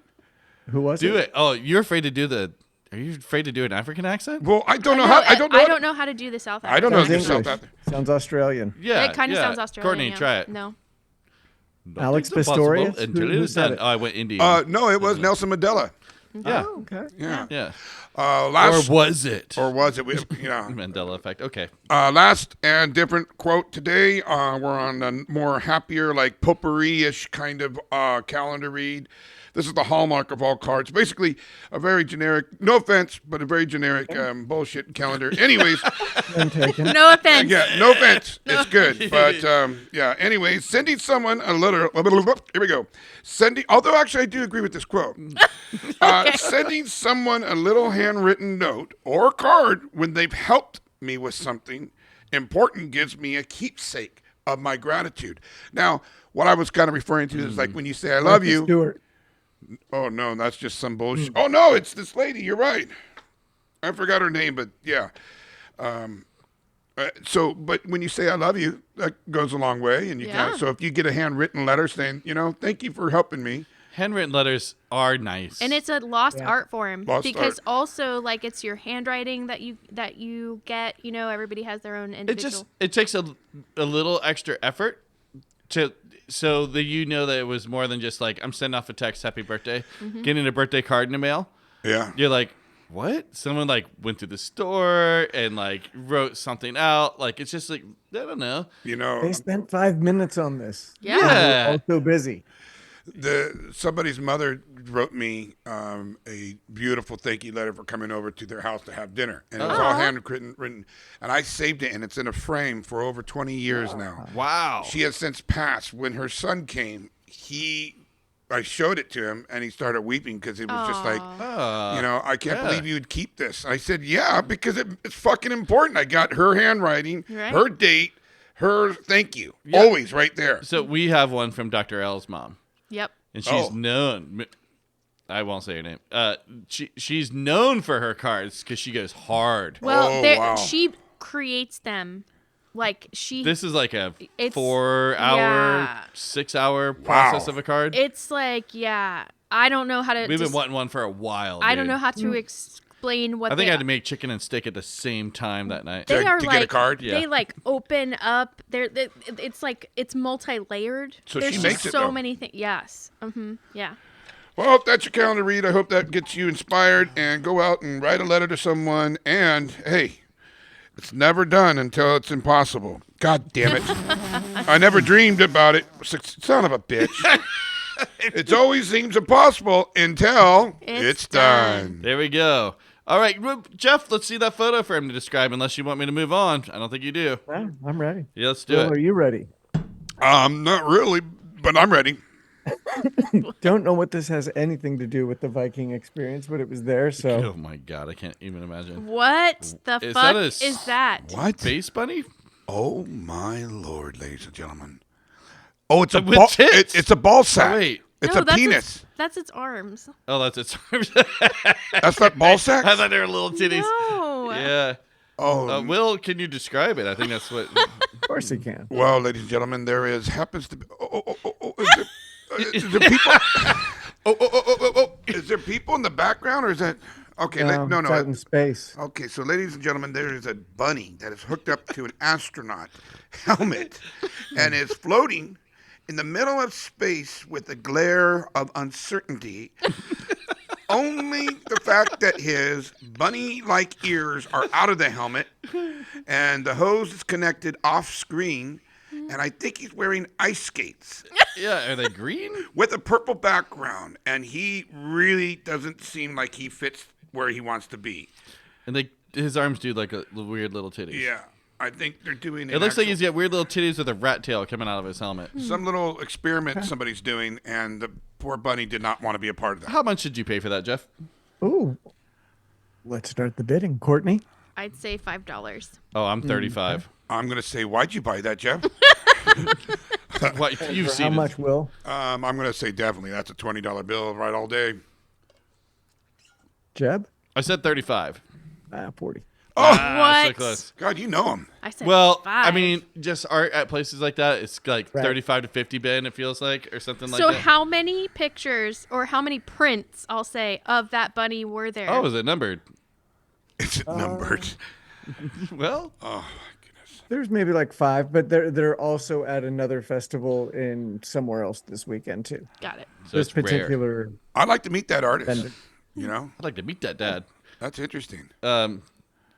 Who was Do it. Oh, you're afraid to do the. Are you afraid to do an African accent? Well, I don't know No, how. I don't know. I don't know how to do the South African. I don't know Sounds the English. South Africa. Sounds Australian. Yeah. It kind of yeah. sounds Australian. Courtney, yeah. try it. No. Alex Nothing's impossible Pistorius? Until Who it is said done. it? Oh, I went Indian. No, it was Nelson Mandela. yeah. Oh, okay. Yeah. Yeah. Last Or was it? or was it? Mandela effect. Okay. Last and different quote today. We're on a more happier, like potpourri-ish kind of calendar read. This is the hallmark of all cards. Basically, a very generic, no offense, but a very generic bullshit calendar. Anyways, None taken. No offense. yeah, no offense. It's good. But, yeah, anyways, sending someone a letter. Here we go. Although actually I do agree with this quote. Sending someone a little handwritten note or card when they've helped me with something important gives me a keepsake of my gratitude. Now, what I was kind of referring to is like when you say I love you. Stewart. Oh, no, that's just some bullshit. Oh, no, it's this lady. You're right. I forgot her name, but yeah. But when you say I love you, that goes a long way. And you Yeah. so if you get a handwritten letter saying, thank you for helping me. Handwritten letters are nice. And it's a lost art form Lost because art. also like it's your handwriting that you get. Everybody has their own individual. it takes a little extra effort so that that it was more than just like I'm sending off a text, happy birthday, getting a birthday card in the mail. Yeah. You're like, what? Someone like went to the store and like wrote something out. Like it's just like I don't know. They spent 5 minutes on this. Yeah. Yeah. Also busy. Somebody's mother wrote me a beautiful thank you letter for coming over to their house to have dinner, and it was all handwritten, and I saved it, and it's in a frame for over 20 years now. Wow. She has since passed. When her son came, I showed it to him, and he started weeping because it was just like, I can't believe you would keep this. I said, yeah, because it's fucking important. I got her handwriting, Right. her date, her thank you, always right there. So we have one from Dr. L's mom. Yep. And she's known. I won't say her name. She's known for her cards because she goes hard. Well, wow. she creates them. Like This is like a It's- 4-hour, yeah. 6-hour process of a card. It's like, yeah, I don't know how to. We've been wanting one for a while. I don't dude. know how to explain what I think they I had to make chicken and steak at the same time that night. They are to like get a card? Yeah. they like open up. It's like it's multi-layered. So There's she just makes it, so though. many things. Yes. Yeah. Well, if that's your calendar read, I hope that gets you inspired and go out and write a letter to someone. And hey, it's never done until it's impossible. God damn it. I never dreamed about it. Son of a bitch. It always seems impossible until It's done. There we go. All right, Jeff, let's see that photo for him to describe, unless you want me to move on. I don't think you do. Yeah, I'm ready. Yeah, let's do Will, are it. you ready? Not really, but I'm ready. Don't know what this has anything to do with the Viking experience, but it was there. So Oh, my God. I can't even imagine. What the Is fuck that is that? What? Space bunny? Oh, my Lord, ladies and gentlemen. Oh, it's a With ball. tits? It's a ball sack. Oh, wait. It's No, a that's penis. That's its arms. Oh, that's its That's not ball sack? I thought they were little titties. No. Yeah. Oh, Will, can you describe it? I think that's what. of course he can. well, ladies and gentlemen, happens to be. Is there people? Is there people in the background, or is that okay? No. It's out in space. Okay, so ladies and gentlemen, there is a bunny that is hooked up to an astronaut helmet and is floating in the middle of space with a glare of uncertainty. Only the fact that his bunny-like ears are out of the helmet and the hose is connected off-screen, and I think he's wearing ice skates Yeah, are they green? with a purple background, and he really doesn't seem like he fits where he wants to be. And his arms do like a weird little titties. Yeah, I think they're doing It looks like he's got weird little titties with a rat tail coming out of his helmet. some little experiment somebody's doing, and the poor bunny did not want to be a part of that. How much did you pay for that, Jeff? Ooh. Let's start the bidding. Courtney? I'd say $5. Oh, I'm 35. I'm going to say, why'd you buy that, Jeff? What you've For seen? how much, Will? I'm going to say definitely. That's a $20 bill right all day. Jeb? I said 35. 40. Ah, so What? close. God, you know him. I said Well, 5. I mean, just art at places like that, it's like Right. 35 to 50 bin, it feels like, or something like So that. how many pictures or how many prints, I'll say, of that bunny were there? Oh, is it numbered? It's numbered. Well, Oh, my goodness. There's maybe like 5, but they're also at another festival in somewhere else this weekend too. Got it. so This it's rare. particular I'd like to meet that artist. vendor. You know? I'd like to meet that dad. That's interesting.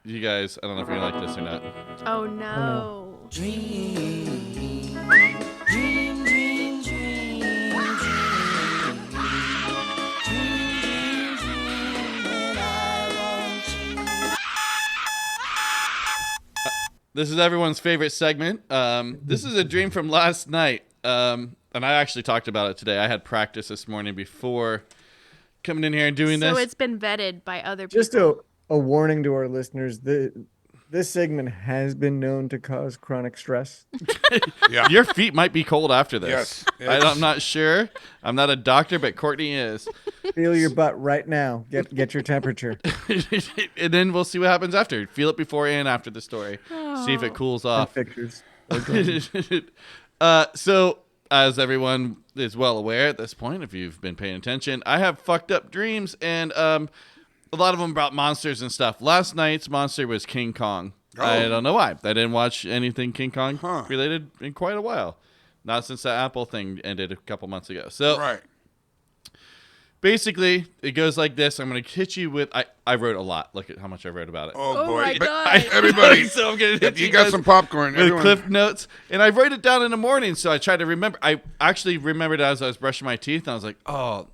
You guys, I don't know if you like this or not. Oh no. This is everyone's favorite segment. This is a dream from last night. And I actually talked about it today. I had practice this morning before coming in here and doing So this. it's been vetted by other people. Just a warning to our listeners. The This segment has been known to cause chronic stress. Yeah. Your feet might be cold after this. Yes. I'm not sure. I'm not a doctor, but Courtney is. Feel your butt right now. Get your temperature. And then we'll see what happens after. Feel it before and after the story. See if it cools And off. pictures. So, as everyone is well aware at this point, if you've been paying attention, I have fucked up dreams, and a lot of them about monsters and stuff. Last night's monster was King Kong. Oh. I don't know why. I didn't watch anything King Kong Huh. related in quite a while. Not since the Apple thing ended a couple months ago. So, Right. basically, it goes like this. I'm going to hit you with... I wrote a lot. Look at how much I wrote about it. Oh, boy. my But God. everybody, So I'm gonna hit you got guys some popcorn. with Everyone- cliff notes, and I wrote it down in the morning, so I tried to remember. I actually remembered as I was brushing my teeth, and I was like, oh,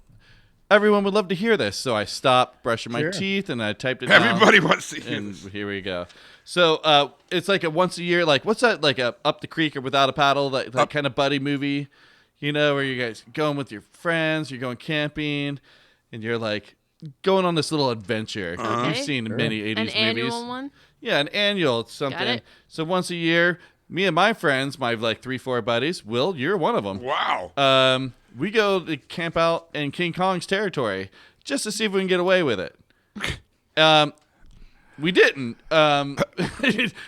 everyone would love to hear this. So I stopped brushing my Sure. teeth, and I typed it down. Everybody wants to hear And this. here we go. So it's like a once a year, like, what's that, like a Up the Creek or Without a Paddle, that kind of buddy movie, you know, where you guys going with your friends, you're going camping, and you're like going on this little adventure. You've Okay. seen many 80s An movies. annual one? Yeah, an annual something. it. So once a year, me and my friends, my like 3-4 buddies, Will, you're one of them. Wow. We go to camp out in King Kong's territory just to see if we can get away with it. We didn't.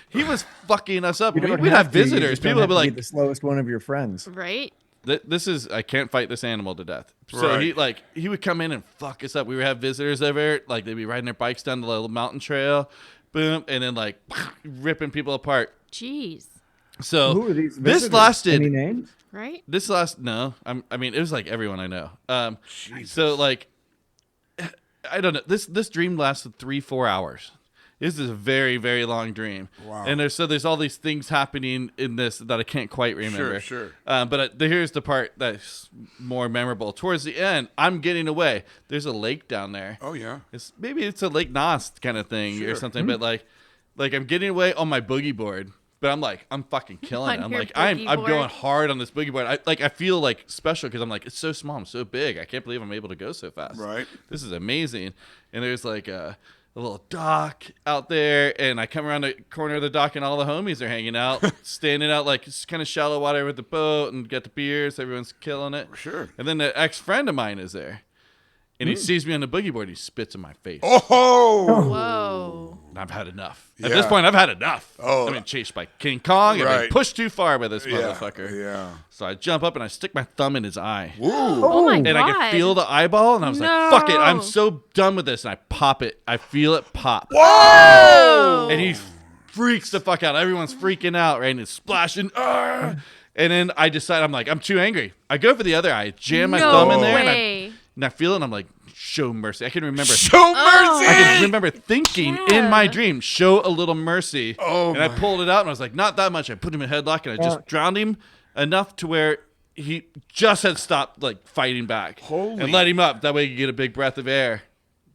He was fucking us up. You don't We'd have to. You visitors. just don't People would be have to like, the slowest one of your friends. Right? this is, I can't fight this animal to death. So Right. he would come in and fuck us up. We would have visitors over, like they'd be riding their bikes down the little mountain trail, boom, and then like ripping people apart. Jeez. So Who are these this visitors? lasted. Any names? Right? I mean, it was like everyone I know. So like, I don't know. This dream lasted 3-4 hours. This is a very, very long dream. Wow. And there's all these things happening in this that I can't quite remember. Sure. But here's the part that's more memorable. Towards the end, I'm getting away. There's a lake down there. Oh, yeah. Maybe it's a Lake Nos kind of thing or Sure. something. But like I'm getting away on my boogie board. But I'm fucking killing it. On I'm your like, I'm boogie going board. hard on this boogie board. I feel like special because I'm like, it's so small, I'm so big. I can't believe I'm able to go so fast. Right. This is amazing. And there's like a little dock out there, and I come around the corner of the dock, and all the homies are hanging out, standing out like it's kind of shallow water with the boat, and get the beers. Everyone's killing it. Sure. And then the ex-friend of mine is there, and he sees me on the boogie board. He spits in my face. Oh! Whoa. And I've had enough. At Yeah. this point, I've had enough. Oh. I've been chased by King Kong and been Right. pushed too far by this Yeah. motherfucker. Yeah. So I jump up and I stick my thumb in his eye. Ooh. Oh my And God. I can feel the eyeball, and I was like, fuck it. I'm No. so done with this. And I pop it. I feel it pop. Oh. And he freaks the fuck out. Everyone's freaking out, right? And it's splashing. And then I decide, I'm like, I'm too angry. I go for the other eye, jam my No thumb in there, way. and I feel it, and I'm like, show mercy. I can remember. Show Oh. I mercy! can remember thinking in my Yeah. dream, show a little mercy. Oh, and I my. pulled it out, and I was like, not that much. I put him in a headlock, and I just Yeah. drowned him enough to where he just had stopped like fighting back. Holy- And let him up. That way you can get a big breath of air.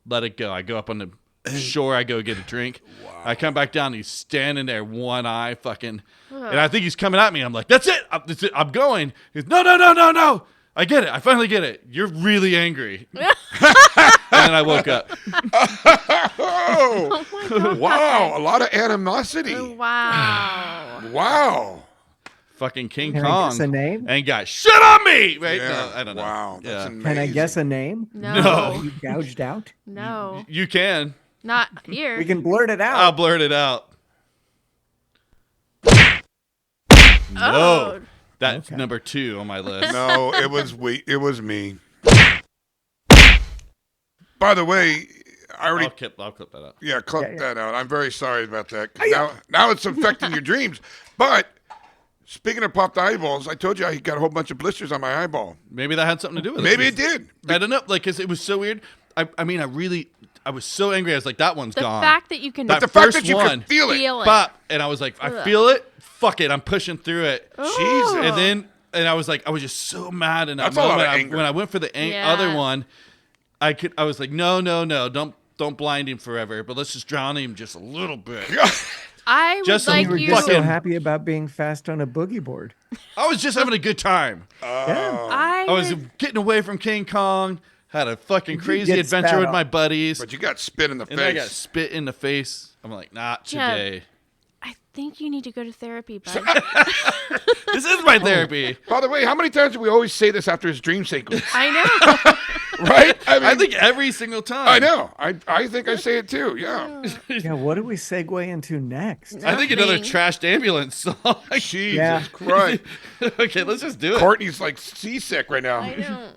Let it go. I go up on the shore. I go get a drink. I come back down. And he's standing there, one eye fucking. And I think he's coming at me. I'm like, that's it. I'm going. He's, no. I get it. I finally get it. You're really angry. And then I woke up. Oh! Oh my God. Wow. A lot of animosity. Wow. Wow. Fucking King Can I Kong. guess a name? And got shit on me. Right? Yeah. No, I don't know. Wow. That's Yeah. amazing. Can I guess a name? No. No. You gouged out? No. You can. Not here. We can blurt it I'll out. blurt it out. No. Oh. That's Okay. number 2 on my list. No, it was me. By the way, I already I'll clip that out. clip Yeah. that out. I'm very sorry about that. 'Cause now it's affecting your dreams. But speaking of popped eyeballs, I told you I got a whole bunch of blisters on my eyeball. Maybe that had something to do with it. Maybe it did. I don't know. Like, cause it was so weird. I mean, I was so angry. I was like, that one's The gone. fact that you can That The fact first that you one, could feel it. feel it. Pop, and I was like, I Ugh. feel it. Fuck it. I'm pushing through it. Oh. And then, I was like, I was just so mad in that That's a lot moment. of anger. When I went for the Yeah. other one, I was like, no, don't blind him forever, but let's just drown him just a little bit. I would Just like You were you. just so fucking- happy about being fast on a boogie board. I was just having a good time. Yeah. I I was would- getting away from King Kong. Had a fucking did crazy get adventure spat with on. my buddies. But you got spit in the And then I got face. spit in the face. I'm like, not Yeah. today. I think you need to go to therapy, bud. This is my therapy. By the way, how many times do we always say this after his dream sequence? I know. Right? I think every single time. I know. I think I say it too. Yeah. Yeah, what do we segue into next? I think another Nothing. trashed ambulance song. Jesus Yeah. Christ. Okay, let's just do it. Courtney's like seasick right now. I know.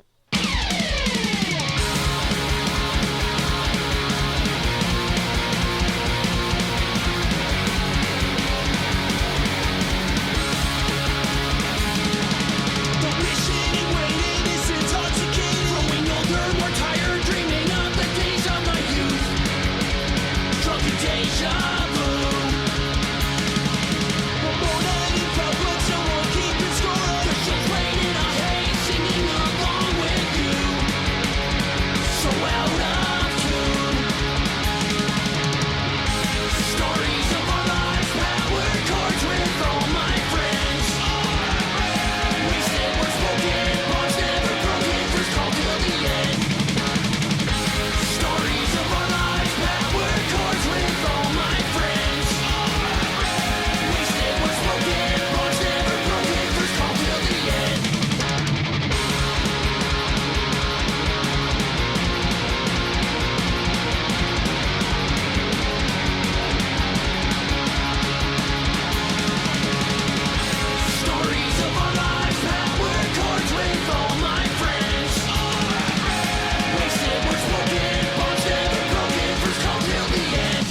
The mission and waiting is intoxicating. Growing older, more tired, dreaming of the days of my youth. Drunken deja vu. One more night in public, someone keeping score. The show's playing and I hate singing along with you. So out of tune. Stories of our lives, power cards with all my friends. Wasted words spoken, bonds never broken, first call till the end. Stories of our lives, power cards with all my friends. Wasted words spoken, bonds never broken, first call till the end. Stories of our lives, power cards with all my friends. Wasted words spoken, bonds never broken, first call till the end.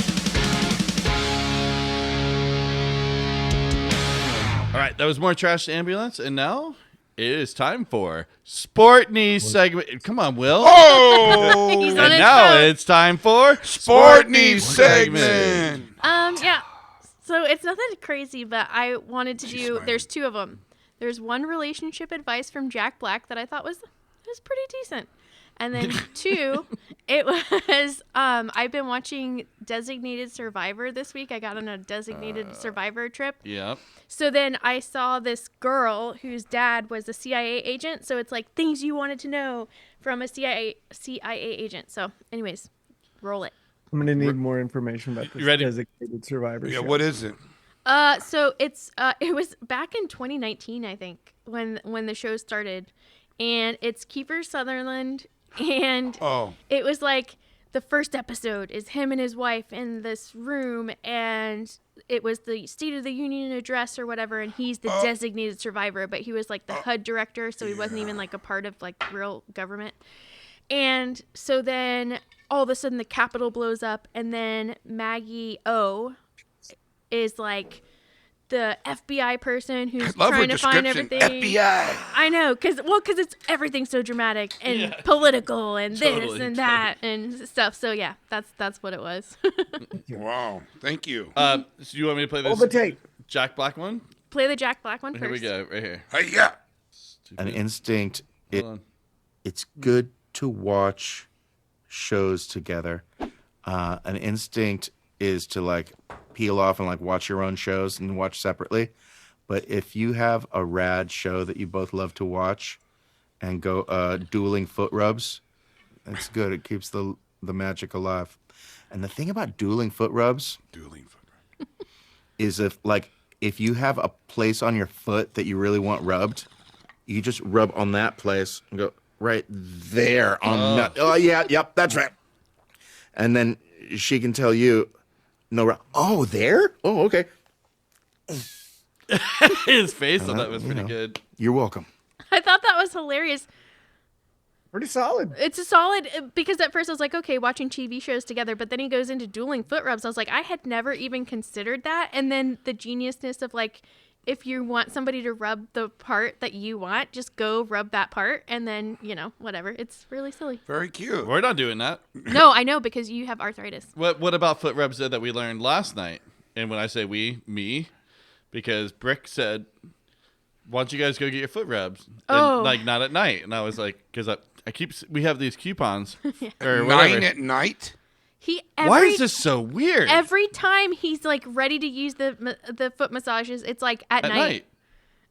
All right, that was more trashed ambulance, and now it is time for Sportney segment. Come on, Will. Oh! He's on And his now phone. it's time for Sportney segment. Yeah. So it's nothing crazy, but I wanted to She's do. smiling. There's two of them. There's one relationship advice from Jack Black that I thought was pretty decent, and then two, it was I've been watching Designated Survivor this week. I got on a Designated Survivor trip. Yep. So then I saw this girl whose dad was a CIA agent. So it's like things you wanted to know from a CIA agent. So, anyways, roll it. I'm gonna need more information about this You ready? designated survivor. Yeah, show. what is it? So it's it was back in 2019, I think, when the show started, and it's Kiefer Sutherland, and Oh. it was like the first episode is him and his wife in this room, and it was the State of the Union address or whatever, and he's the designated survivor, but he was like the HUD director, so he wasn't even like a part of like real government. And so then all of a sudden the Capitol blows up, and then Maggie O is like the FBI person who's Love her trying to find description. everything. FBI. I know, because it's everything's so dramatic and political and this Totally, and that and stuff. So yeah, that's what it was. Wow. Thank you. So you want me to play Roll this the tape. Jack Black one? Play the Jack Black one first. Here we go, right here. Hey, yeah. An instinct. Hold on. It's good to watch shows together. An instinct is to like peel off and like watch your own shows and watch separately. But if you have a rad show that you both love to watch and go dueling foot rubs, it's good. It keeps the magic alive. And the thing about dueling foot rubs is if you have a place on your foot that you really want rubbed, you just rub on that place and go right there on that. Oh yeah, yep, that's right. And then she can tell you, no, oh there? Oh, okay. His face on that was you pretty know. good. You're welcome. I thought that was hilarious. Pretty solid. It's a solid, because at first I was like, okay, watching TV shows together, but then he goes into dueling foot rubs. I was like, I had never even considered that. And then the geniusness of like, if you want somebody to rub the part that you want, just go rub that part, and then, whatever. It's really silly. Very cute. We're not doing that. No, I know, because you have arthritis. What about foot rubs that we learned last night? And when I say we, me, because Brick said, why don't you guys go get your foot rubs? And, Oh. like, not at night. And I was like, because we have these coupons. Or 9 whatever. at night? Why is this so weird? Every time he's like ready to use the foot massages, it's like at night.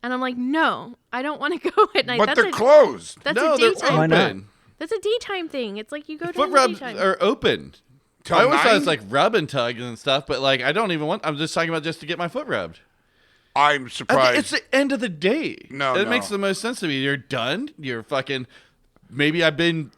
And I'm like, no, I don't want to go at night. But they're closed. That's No, a they're daytime. Why not? open. That's a daytime thing. It's like you go to Foot the rubs daytime. are open. Till I always thought 9? it's like rub and tug and stuff, but like I don't even want. I'm just talking about just to get my foot rubbed. I'm surprised. It's the end of the day. No, it no. makes the most sense to me. You're done. You're fucking. Maybe I've been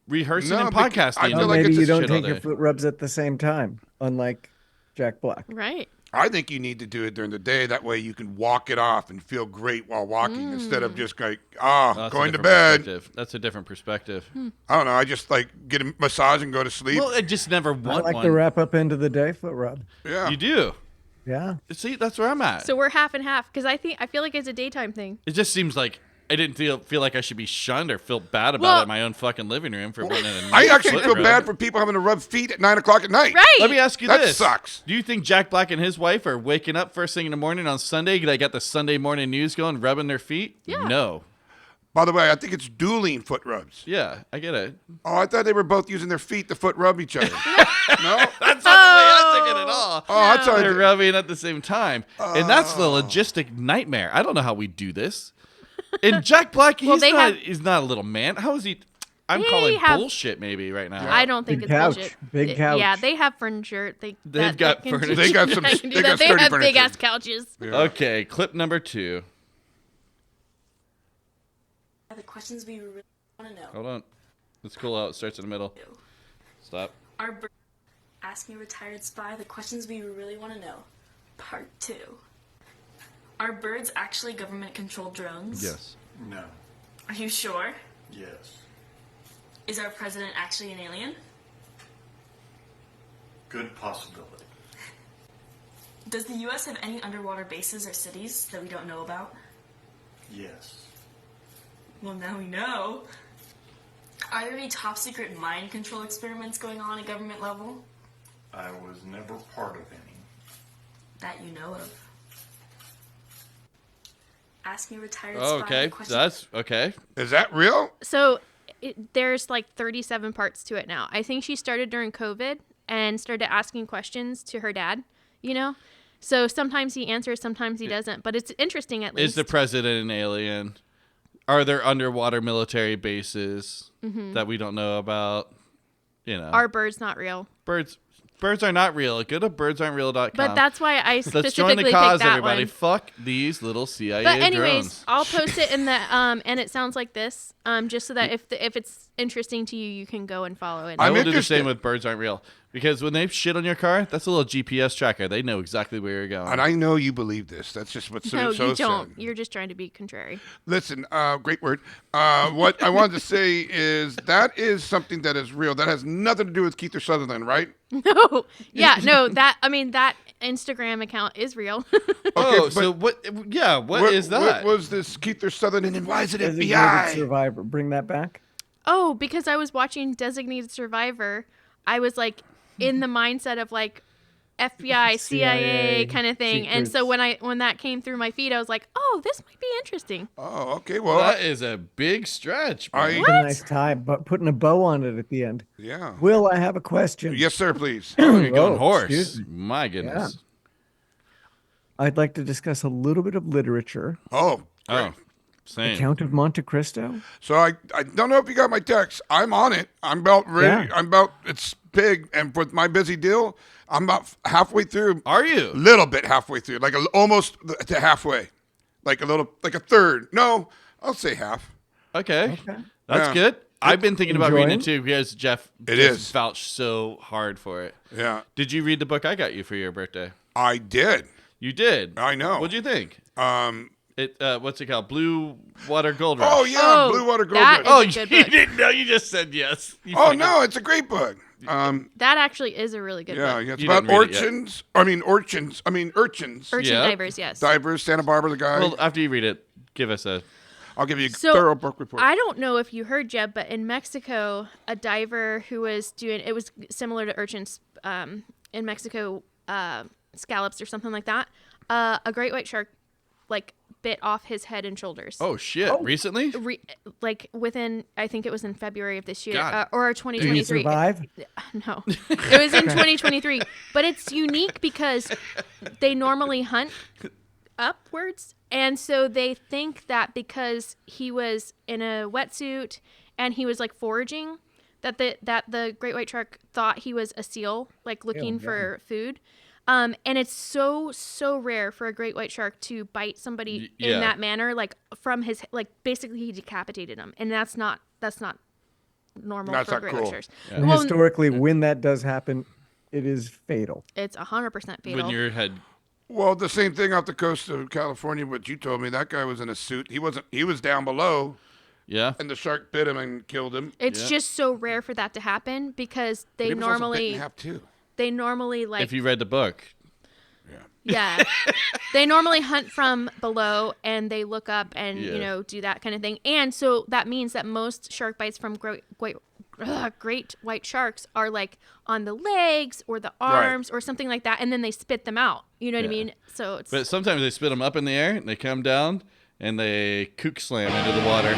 rehearsing No, and because podcasting. I feel Well, like maybe it's a you don't shit all take your day. foot rubs at the same time, unlike Jack Black. Right. I think you need to do it during the day. That way you can walk it off and feel great while walking instead of just like, That's a going to different bed. perspective. That's a different perspective. I don't know. I just like get a massage and go to sleep. Well, I just never I want like one. the wrap up end of the day foot rub. yeah. You do. Yeah. See, that's where I'm at. So we're half and half because I feel like it's a daytime thing. It just seems like I didn't feel like I should be shunned or feel bad about Well- it in my own fucking living room for being in a I actually foot feel rub. bad for people having to rub feet at 9 o'clock at night. Right. Let me ask you That this. sucks. Do you think Jack Black and his wife are waking up first thing in the morning on Sunday? They got the Sunday morning news going, rubbing their feet? Yeah. No. By the way, I think it's dueling foot rubs. Yeah, I get it. Oh, I thought they were both using their feet to foot rub each other. No? That's not the way I took it at all. Oh, that's how They're I rubbing at the same time. And that's the logistic nightmare. I don't know how we do this. And Jack Black, Well, he's not a little man. How is he? I'm They calling have- bullshit maybe right now. I don't think Big it's couch. bullshit. Big Yeah, couch. they have furniture. They've got can do furniture. They got that. some- They can do they got that. They sturdy have furniture. big ass couches. Okay, clip number 2. The questions we really want to know. Hold on. It's cool out. It starts in the middle. Stop. Our Ask Me Retired Spy, the questions we really want to know. Part 2. Are birds actually government-controlled drones? Yes. No. Are you sure? Yes. Is our president actually an alien? Good possibility. Does the U.S. have any underwater bases or cities that we don't know about? Yes. Well, now we know. Are there any top-secret mind control experiments going on at government level? I was never part of any. That you know of. Ask Me Retired Oh, Spy, okay. the questions... That's okay. Is that real? So there's like 37 parts to it now. I think she started during COVID and started asking questions to her dad, you know? So sometimes he answers, sometimes he doesn't. But it's interesting at least. Is the president an alien? Are there underwater military bases that we don't know about? You know, Are birds not real? birds are not real. Go to birdsaren'treal.com. But that's why I Let's join specifically the cause, picked that everybody. one. Fuck these little CIA But anyways, drones. I'll post it in the and it sounds like this, just so that if it's interesting to you, you can go and follow it. I I'm will do the interested. same with birds aren't real because when they shit on your car, that's a little GPS tracker. They know exactly where you're going. And I know you believe this. That's just what No, so you don't. said. You're just trying to be contrary. Listen, great word. What I wanted to say is that is something that is real. That has nothing to do with Keith Sutherland, right? No, yeah, no. That Instagram account is real. oh, but- so what? Yeah, what is that? What was this Keith Sutherland and why is it Designated FBI? Survivor. Bring that back. Oh, because I was watching Designated Survivor, I was like in the mindset of like FBI, CIA CIA, kind of thing. And so when that came through my feed, I was like, oh, this might be interesting. Oh, okay. Well, that is a big stretch. I- man. What? A nice tie, but putting a bow on it at the end. yeah. Will, I have a question. Yes, sir, please. Oh, you're going Oh, horse. excuse me. My goodness. I'd like to discuss a little bit of literature. Oh, Oh, same. Count of Monte Cristo. so I don't know if you got my text. I'm on it. I'm about ready. Yeah. I'm about, it's big. And with my busy deal, I'm about halfway through. Are you? Little bit halfway through, like almost to halfway, like a third. No, I'll say half. Okay. Okay. That's Yeah. good. I've been thinking about reading it Enjoying? too because Jeff It just is. vouched so hard for it. Yeah, Did you read the book I got you for your birthday? I did. You did. I know. What'd you think? Um. What's it called? Blue Water Gold Rush. Oh yeah, Oh, Blue Water Gold. that Rush. Oh, It's a you good book. didn't know? You just said yes. You Oh fucking- no, it's a great book. That actually is a really good Yeah, book. yeah. It's You about didn't read it yet. urchins. I mean urchins. Urchin Yeah. Divers, yes. Divers, Santa Barbara, the guy. Well, after you read it, give us a. I'll give you a So, thorough book report. I don't know if you heard, Jeb, but in Mexico, a diver who was doing it was similar to urchins in Mexico, scallops or something like that. A great white shark like bit off his head and shoulders. Oh shit! Recently? Like within, I think it was in February of this year God. or Did he 2023. survive? No, it was in 2023. But it's unique because they normally hunt upwards, and so they think that because he was in a wetsuit and he was like foraging, that the great white shark thought he was a seal, like looking for food. And it's so rare for a great white shark to bite somebody Yeah. in that manner, like from his, like basically he decapitated him, and that's not normal That's for not great cool. white sharks. And Well, historically, when that does happen, it is fatal. it's 100% fatal. When your head. Well, the same thing off the coast of California. What you told me, that guy was in a suit. He wasn't. He was down below, Yeah. and the shark bit him and killed him. It's Yeah. just so rare for that to happen because But they he was also bitten normally in half too. like If you read the book. yeah they normally hunt from below and they look up and Yeah. do that kind of thing, and so that means that most shark bites from great white sharks are like on the legs or the arms or something like that, and then they spit them out, you know what I Yeah. mean? So it's But sometimes they spit them up in the air and they come down and they kook slam into the water.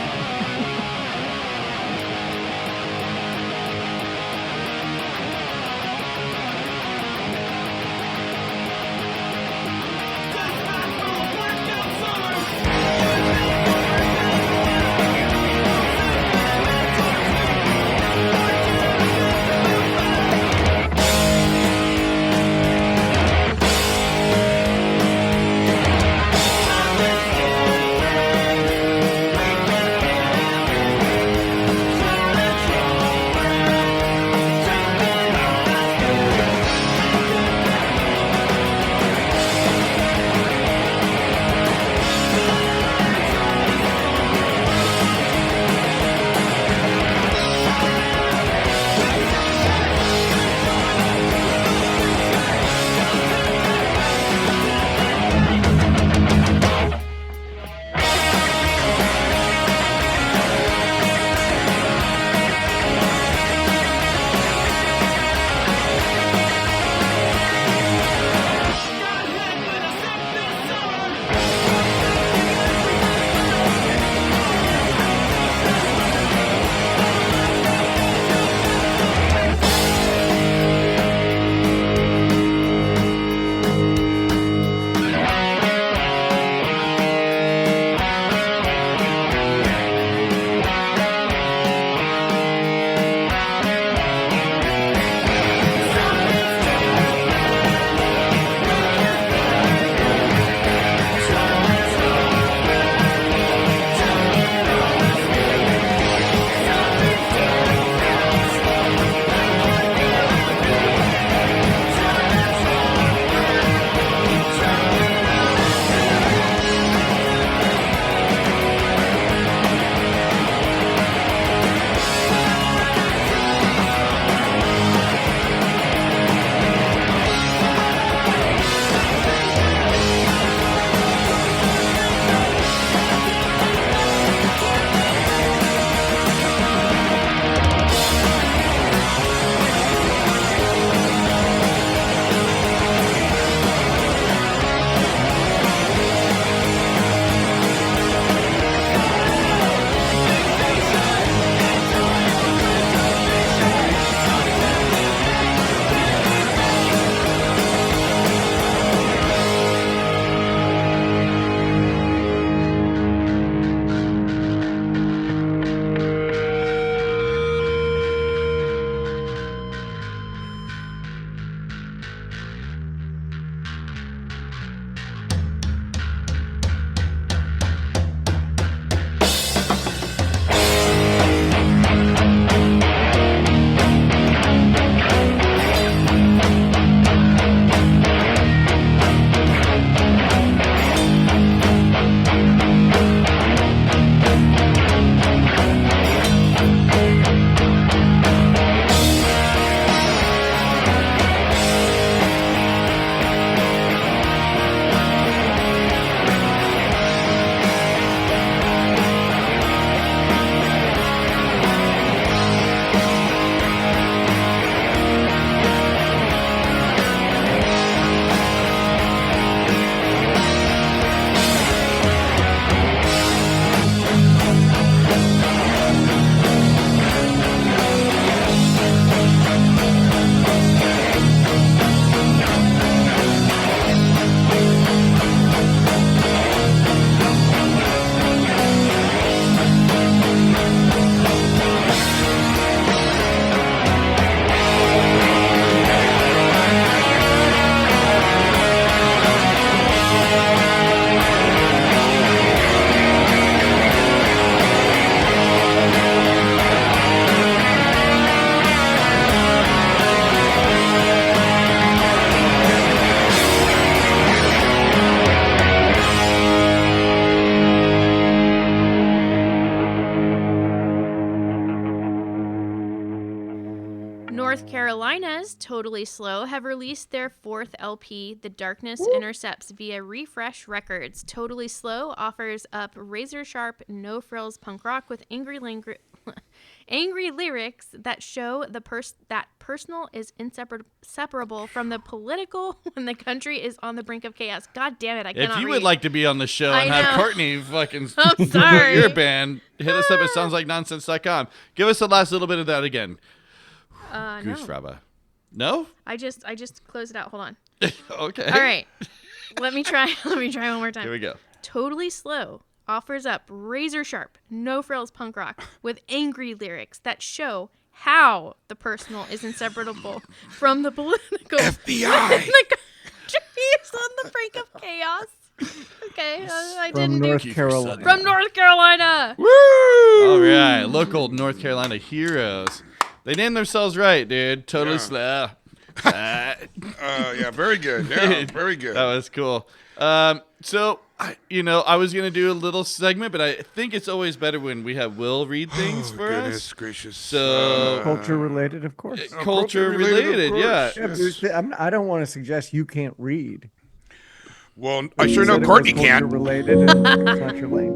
China's Totally Slow have released their fourth LP, The Darkness Intercepts, via Refresh Records. Totally Slow offers up razor-sharp, no-frills punk rock with angry lyrics that show that personal is inseparable from the political when the country is on the brink of chaos. God damn it, I cannot If you read. would like to be on the show I and have know. Courtney fucking I'm sorry. your band, hit us up at soundslikenonsense.com. Give us the last little bit of that again. No. Goose Fraba. No? I just closed it out. Hold on. Okay. All right. Let me try one more time. Here we go. Totally Slow offers up razor sharp, no frills punk rock with angry lyrics that show how the personal is inseparable from the political. FBI. When the country is on the brink of chaos. Okay, I From didn't North do Carolina. from North Carolina. All right. Local North Carolina heroes. They named themselves right, dude. Totally Yeah. slow. Yeah, very good. Yeah, very good. That was cool. So, I was going to do a little segment, but I think it's always better when we have Will read things for Goodness us. gracious. So- Culture related, of course. Culture related, related, of yeah. course. Yeah, but I don't want to suggest you can't read. Well, I You sure know said it Courtney was culture can't. related and it's not your lane.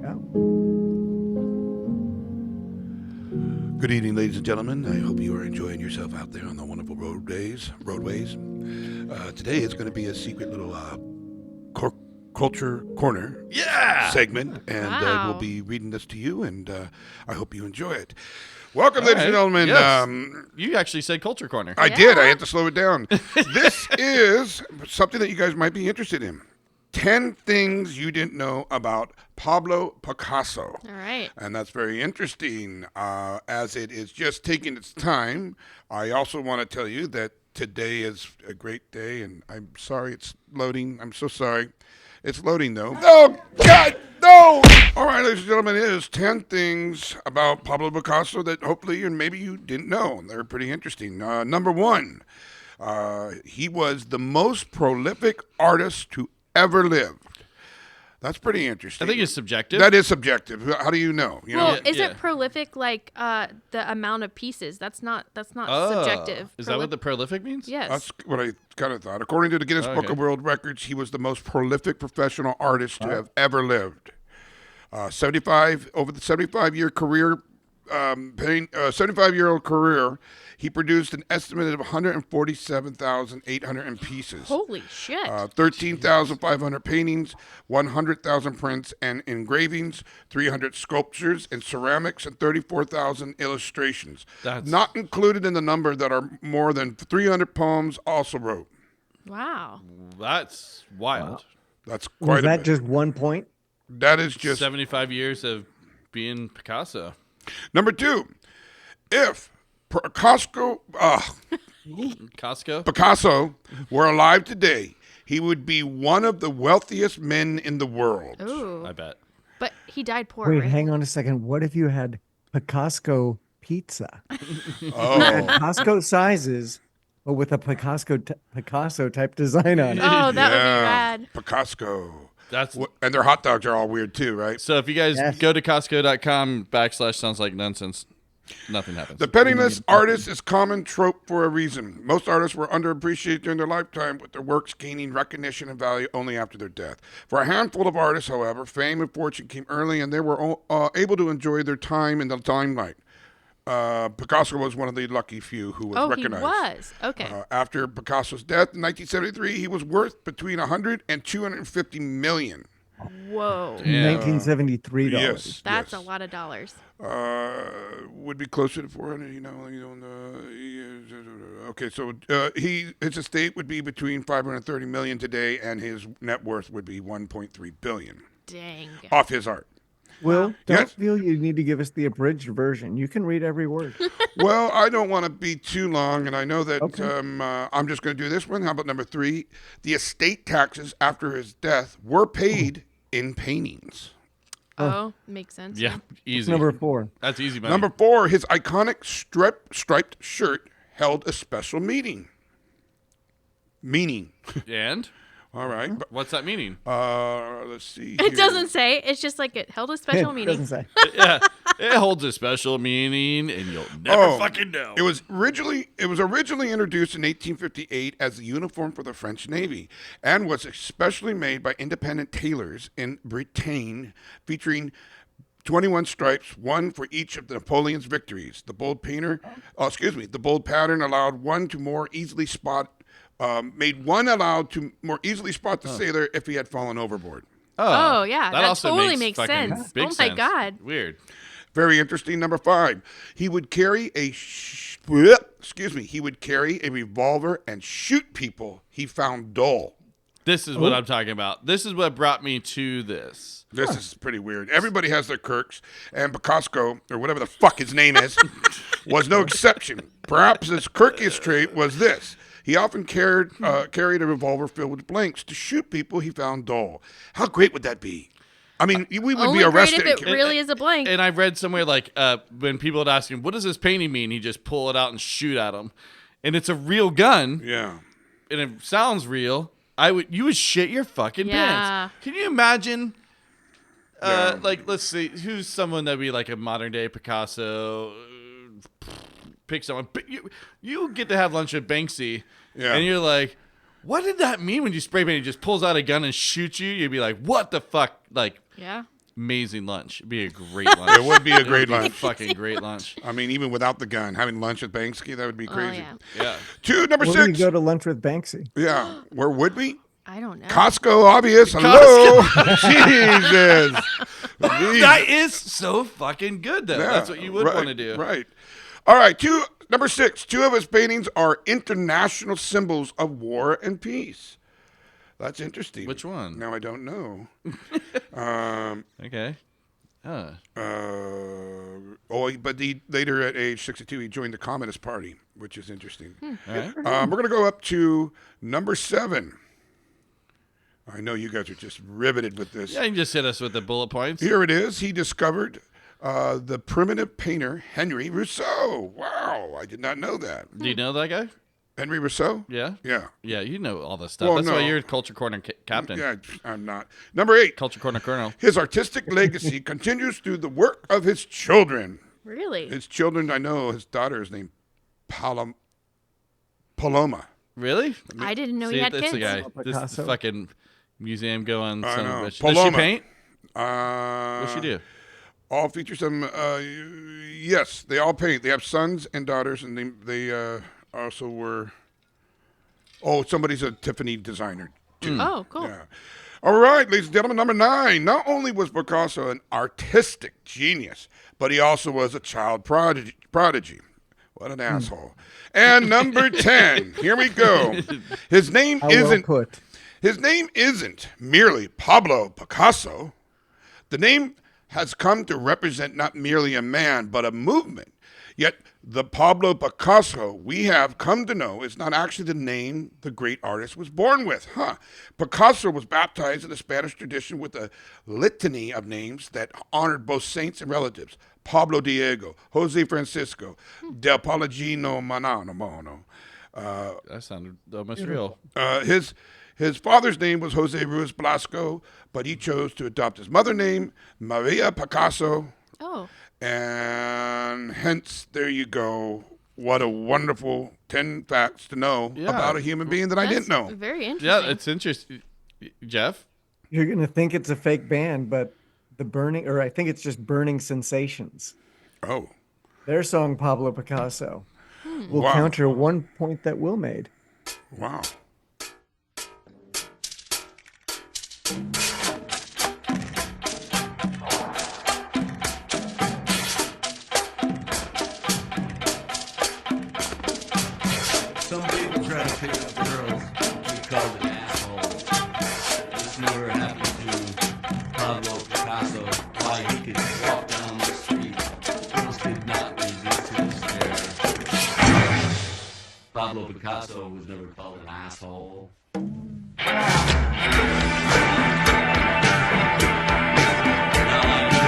Yeah. Good evening, ladies and gentlemen. I hope you are enjoying yourself out there on the wonderful roadways. Today is going to be a secret little culture corner segment, and Wow. we'll be reading this to you, and I hope you enjoy it. Welcome, ladies and right. gentlemen. Yes. You actually said Culture Corner. I did. I had to slow it down. This is something that you guys might be interested in. 10 things you didn't know about Pablo Picasso. All right. And that's very interesting as it is just taking its time. I also want to tell you that today is a great day, and I'm sorry it's loading. I'm so sorry. It's loading, though. Oh, God, no! All right, ladies and gentlemen, it is 10 things about Pablo Picasso that hopefully and maybe you didn't know. They're pretty interesting. Number one, he was the most prolific artist to ever lived. That's pretty interesting. I think it's subjective. That is subjective. How do you know? You Well, know? Yeah, isn't yeah. prolific like the amount of pieces? That's not Oh. subjective. Is that what the prolific means? Yes. That's what I kind of thought. According to the Guinness Book Okay. of World Records, he was the most prolific professional artist to have ever lived. 75-year career, 75-year-old career, he produced an estimated of 147,800 pieces. Holy shit. 13,500 paintings, 100,000 prints and engravings, 300 sculptures and ceramics, and 34,000 illustrations. That's- Not included in the number that are more than 300 poems also wrote. Wow. That's wild. That's Was quite a that bit. just 1 point? That is just 75 years of being Picasso. number two. If PiCostCo, Costco? Picasso were alive today, he would be one of the wealthiest men in the world. Ooh. I bet. But he died poor. Wait, right? hang on a second. What if you had PiCostCo pizza? Oh, At Costco sizes, but with a Picasso type design on it. Oh, that would be yeah, rad. PiCostCo. That's And their hot dogs are all weird too, right? so. If you guys Yes. go to Costco.com/sounds like nonsense, nothing happens. The penniless artist is common trope for a reason. Most artists were underappreciated during their lifetime, with their works gaining recognition and value only after their death. For a handful of artists, however, fame and fortune came early, and they were able to enjoy their time in the limelight. Picasso was one of the lucky few who was Oh, he recognized. was. Okay. After Picasso's death in 1973, he was worth between 100 and 250 million. Whoa. Yeah. $1973. Yes, That's yes. a lot of dollars. Would be closer to 400. Okay, so his estate would be between 530 million today, and his net worth would be 1.3 billion Dang. off his art. Will, don't Yes. feel you need to give us the abridged version. You can read every word. Well, I don't want to be too long, and I know that Okay. I'm just going to do this one. How about number three? The estate taxes after his death were paid in paintings. Oh, makes sense. Yeah, easy. Number 4. That's easy, money. Number four, his iconic striped shirt held a special meaning. And All right. what's that meaning? Let's see. It doesn't say. It's just like it held a special meaning. Doesn't say. Yeah, It holds a special meaning, and you'll never fucking know. It was originally introduced in 1858 as the uniform for the French Navy, and was especially made by independent tailors in Britain, featuring 21 stripes, one for each of Napoleon's victories. The bold pattern allowed one to more easily spot. Made one allowed to more easily spot the sailor if he had fallen overboard. Oh, yeah. That also totally makes fucking sense. big Oh, my sense. God. Weird. Very interesting. Number 5, he would carry a revolver and shoot people he found dull. This is what I'm talking about. This is what brought me to this. This is pretty weird. Everybody has their quirks, and PiCostCo, or whatever the fuck his name is, was no exception. Perhaps his quirkiest trait was this. He often carried a revolver filled with blanks to shoot people he found dull. How great would that be? I mean, we would Only be great arrested. if it really is a blank. And I've read somewhere like when people would ask him, "What does this painting mean?" He just pull it out and shoot at them, and it's a real gun, Yeah. and it sounds real. You would shit your fucking Yeah. pants. Can you imagine? Yeah. Like, let's see, who's someone that'd be like a modern day Picasso? Pick someone. You get to have lunch with Banksy, Yeah. and you're like, what did that mean when you spray paint? He just pulls out a gun and shoots you. You'd be like, what the fuck? Like, Yeah. amazing lunch. It'd be a great lunch. It would be a great It would be lunch. fucking great lunch. I mean, even without the gun, having lunch with Banksy, that would be crazy. yeah. Yeah. Number Where do we 6. go to lunch with Banksy? Yeah. Where would we? I don't know. Costco, obvious. Hello. Jesus. That is so fucking good, though. Yeah, That's what you would right, want to do. Right. All right. Number 6. 2 of his paintings are international symbols of war and peace. That's interesting. Which one? Now I don't know. Okay. But later at age 62, he joined the Communist Party, which is interesting. All right. We're going to go up to number 7. I know you guys are just riveted with this. Yeah, you can just hit us with the bullet points. Here it is. He discovered the primitive painter Henry Rousseau. Wow, I did not know that. Do you know that guy? Henry Rousseau? Yeah. Yeah. Yeah, you know all this stuff. Well, That's why no. you're a Culture Corner captain. Yeah, I'm not. Number 8. Culture Corner colonel. His artistic legacy continues through the work of his children. Really? His children, I know his daughter is named Paloma. Really? I didn't know See, he had that's kids. the guy. This Picasso. fucking museum going. I Son know. of a bitch. Does she Paloma. paint? What's What's she do? All feature some. Yes, they all paint. They have sons and daughters, and they also were. Oh, somebody's a Tiffany designer too. Oh, cool. Yeah. All right, ladies and gentlemen, number 9. Not only was Picasso an artistic genius, but he also was a child prodigy. What an asshole. And number 10. Here we go. His name How well isn't. put. His name isn't merely Pablo Picasso. The name has come to represent not merely a man, but a movement. Yet the Pablo Picasso we have come to know is not actually the name the great artist was born with. Picasso was baptized in the Spanish tradition with a litany of names that honored both saints and relatives. Pablo Diego, Jose Francisco, Del Palagino Manano. That sounded almost real. His father's name was Jose Ruiz Blasco, but he chose to adopt his mother's name, Maria Picasso, Oh. and hence there you go. What a wonderful 10 facts to know Yeah. about a human being that I didn't know. Very interesting. Yeah, it's interesting. Jeff? You're gonna think it's a fake band, but I think it's just Burning Sensations. Oh, Their song Pablo Picasso will Wow. counter 1 point that Will made. wow. Some people try to pick up girls. We called it assholes. This never happened to Pablo Picasso. Why he could walk down the street. Girls could not resist his stare. Pablo Picasso was never called an asshole. Now I do.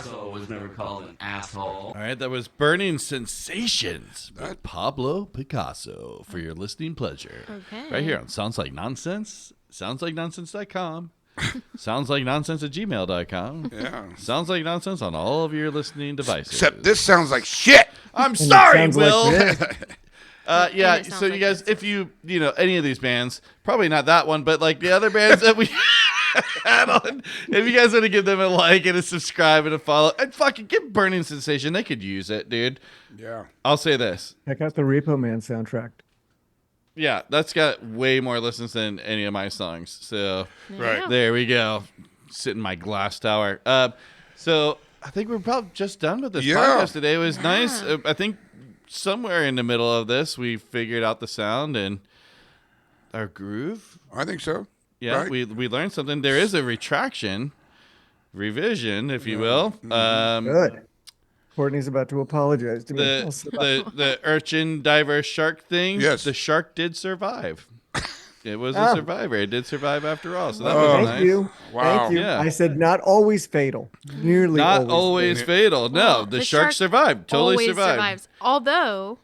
Picasso was never called an asshole. All right, that was Burning Sensations with Pablo Picasso for your listening pleasure. Okay. Right here on Sounds Like Nonsense, soundslikenonsense.com, soundslikenonsense@gmail.com. Yeah. Sounds Like Nonsense on all of your listening devices. Except this sounds like shit. I'm And it sorry, sounds like Will. this. Yeah, And it sounds so you like guys, this. if you know any of these bands, probably not that one, but like the other bands that we had on, if you guys want to give them a like and a subscribe and a follow, and fucking give Burning Sensation, they could use it, dude. Yeah. I'll say this. Check out the Repo Man soundtrack. Yeah, that's got way more listens than any of my songs. So Right. there we go. Sit in my glass tower. So I think we're probably just done with this Yeah. podcast today. It was nice. I think somewhere in the middle of this, we figured out the sound and our groove. I think so. Yeah, Right? we learned something. There is a revision, if you will. Good. Courtney's about to apologize to me. The urchin diver shark thing. Yes. The shark did survive. It was Ah. a survivor. It did survive after all. So that Oh, was Thank nice. you. Wow. Thank you. Yeah. I said not always fatal. Nearly Not always. always fatal. No, Well, the shark shark survived. Totally always survived. survives. Although,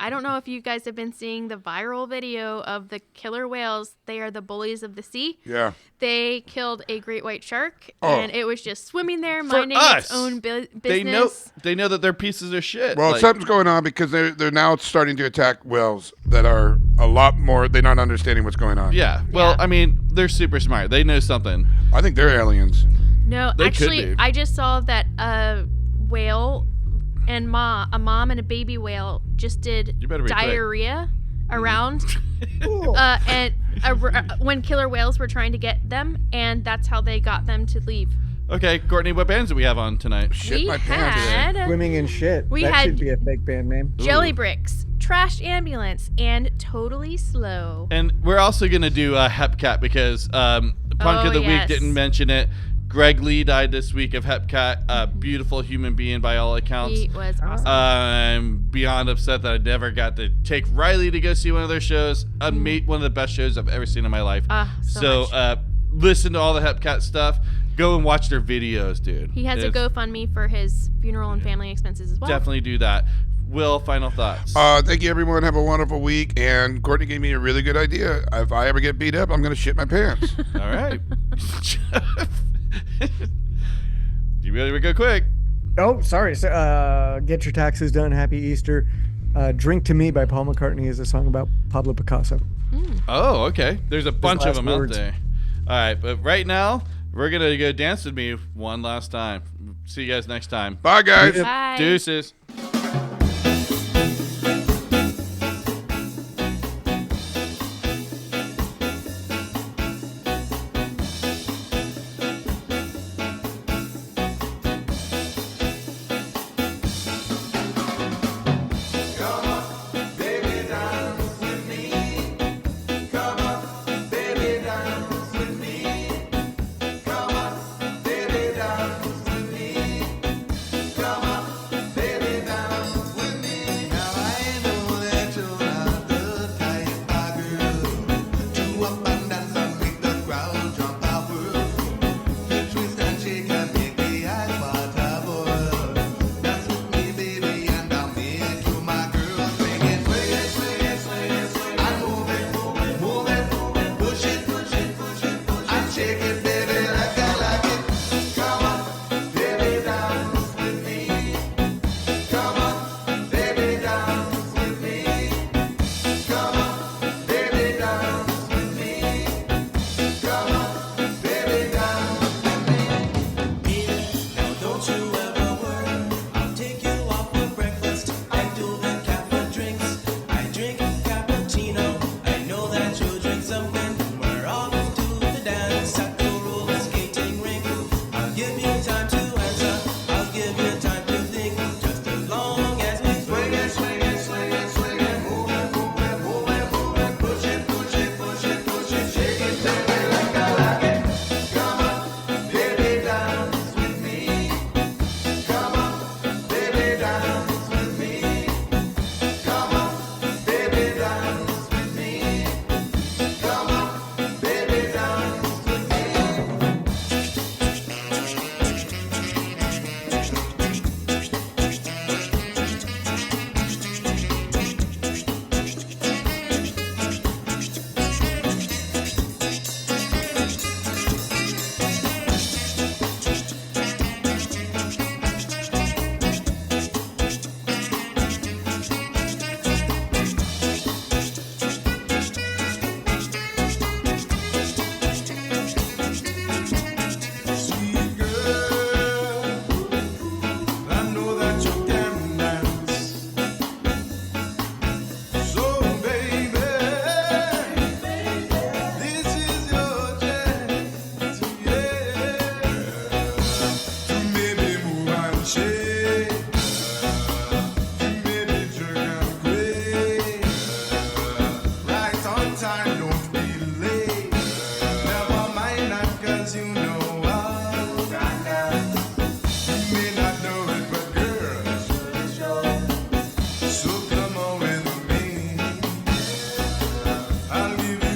I don't know if you guys have been seeing the viral video of the killer whales. They are the bullies of the sea. Yeah. They killed a great white shark, Oh. and it was just swimming there, For minding us, its own business. They know that they're pieces of shit. Well, Like, something's going on because they're now starting to attack whales that are a lot more. They're not understanding what's going on. yeah. Well, Yeah. I mean, they're super smart. They know something. I think they're aliens. No, They could actually, be. I just saw that a whale and a mom and a baby whale just did You better be quick. diarrhea around Cool. when killer whales were trying to get them, and that's how they got them to leave. Okay, Courtney, what bands do we have on tonight? Shit we my pants. had Swimming in shit. We that had- should be a fake band name. Jellybricks, Trash Ambulance, and Totally Slow. And we're also going to do Hepcat because Punk of the Week yes. didn't mention it. Greg Lee died this week of Hepcat. A beautiful human being by all accounts. He was awesome. I'm beyond upset that I never got to take Riley to go see one of their shows. One of the best shows I've ever seen in my life. So much. Listen to all the Hepcat stuff. Go and watch their videos, dude. He has a It's- GoFundMe for his funeral and family expenses as well. Definitely do that. Will, final thoughts. Thank you, everyone. Have a wonderful week. And Courtney gave me a really good idea. If I ever get beat up, I'm going to shit my pants. All right. You really would go quick. Oh, sorry. So, get your taxes done. Happy Easter. Drink to Me by Paul McCartney is a song about Pablo Picasso. Oh, okay. There's a bunch of last them words. out there. All right, but right now we're gonna go dance with me one last time. See you guys next time. Bye, guys. Bye. Deuces. Baby,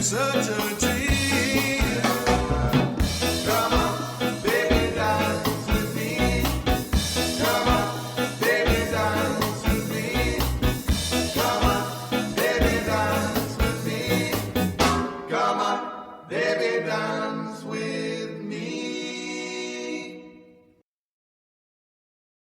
such a treat. Come on, baby, dance with me. Come on, baby, dance with me. Come on, baby, dance with me. Come on, baby, dance with me.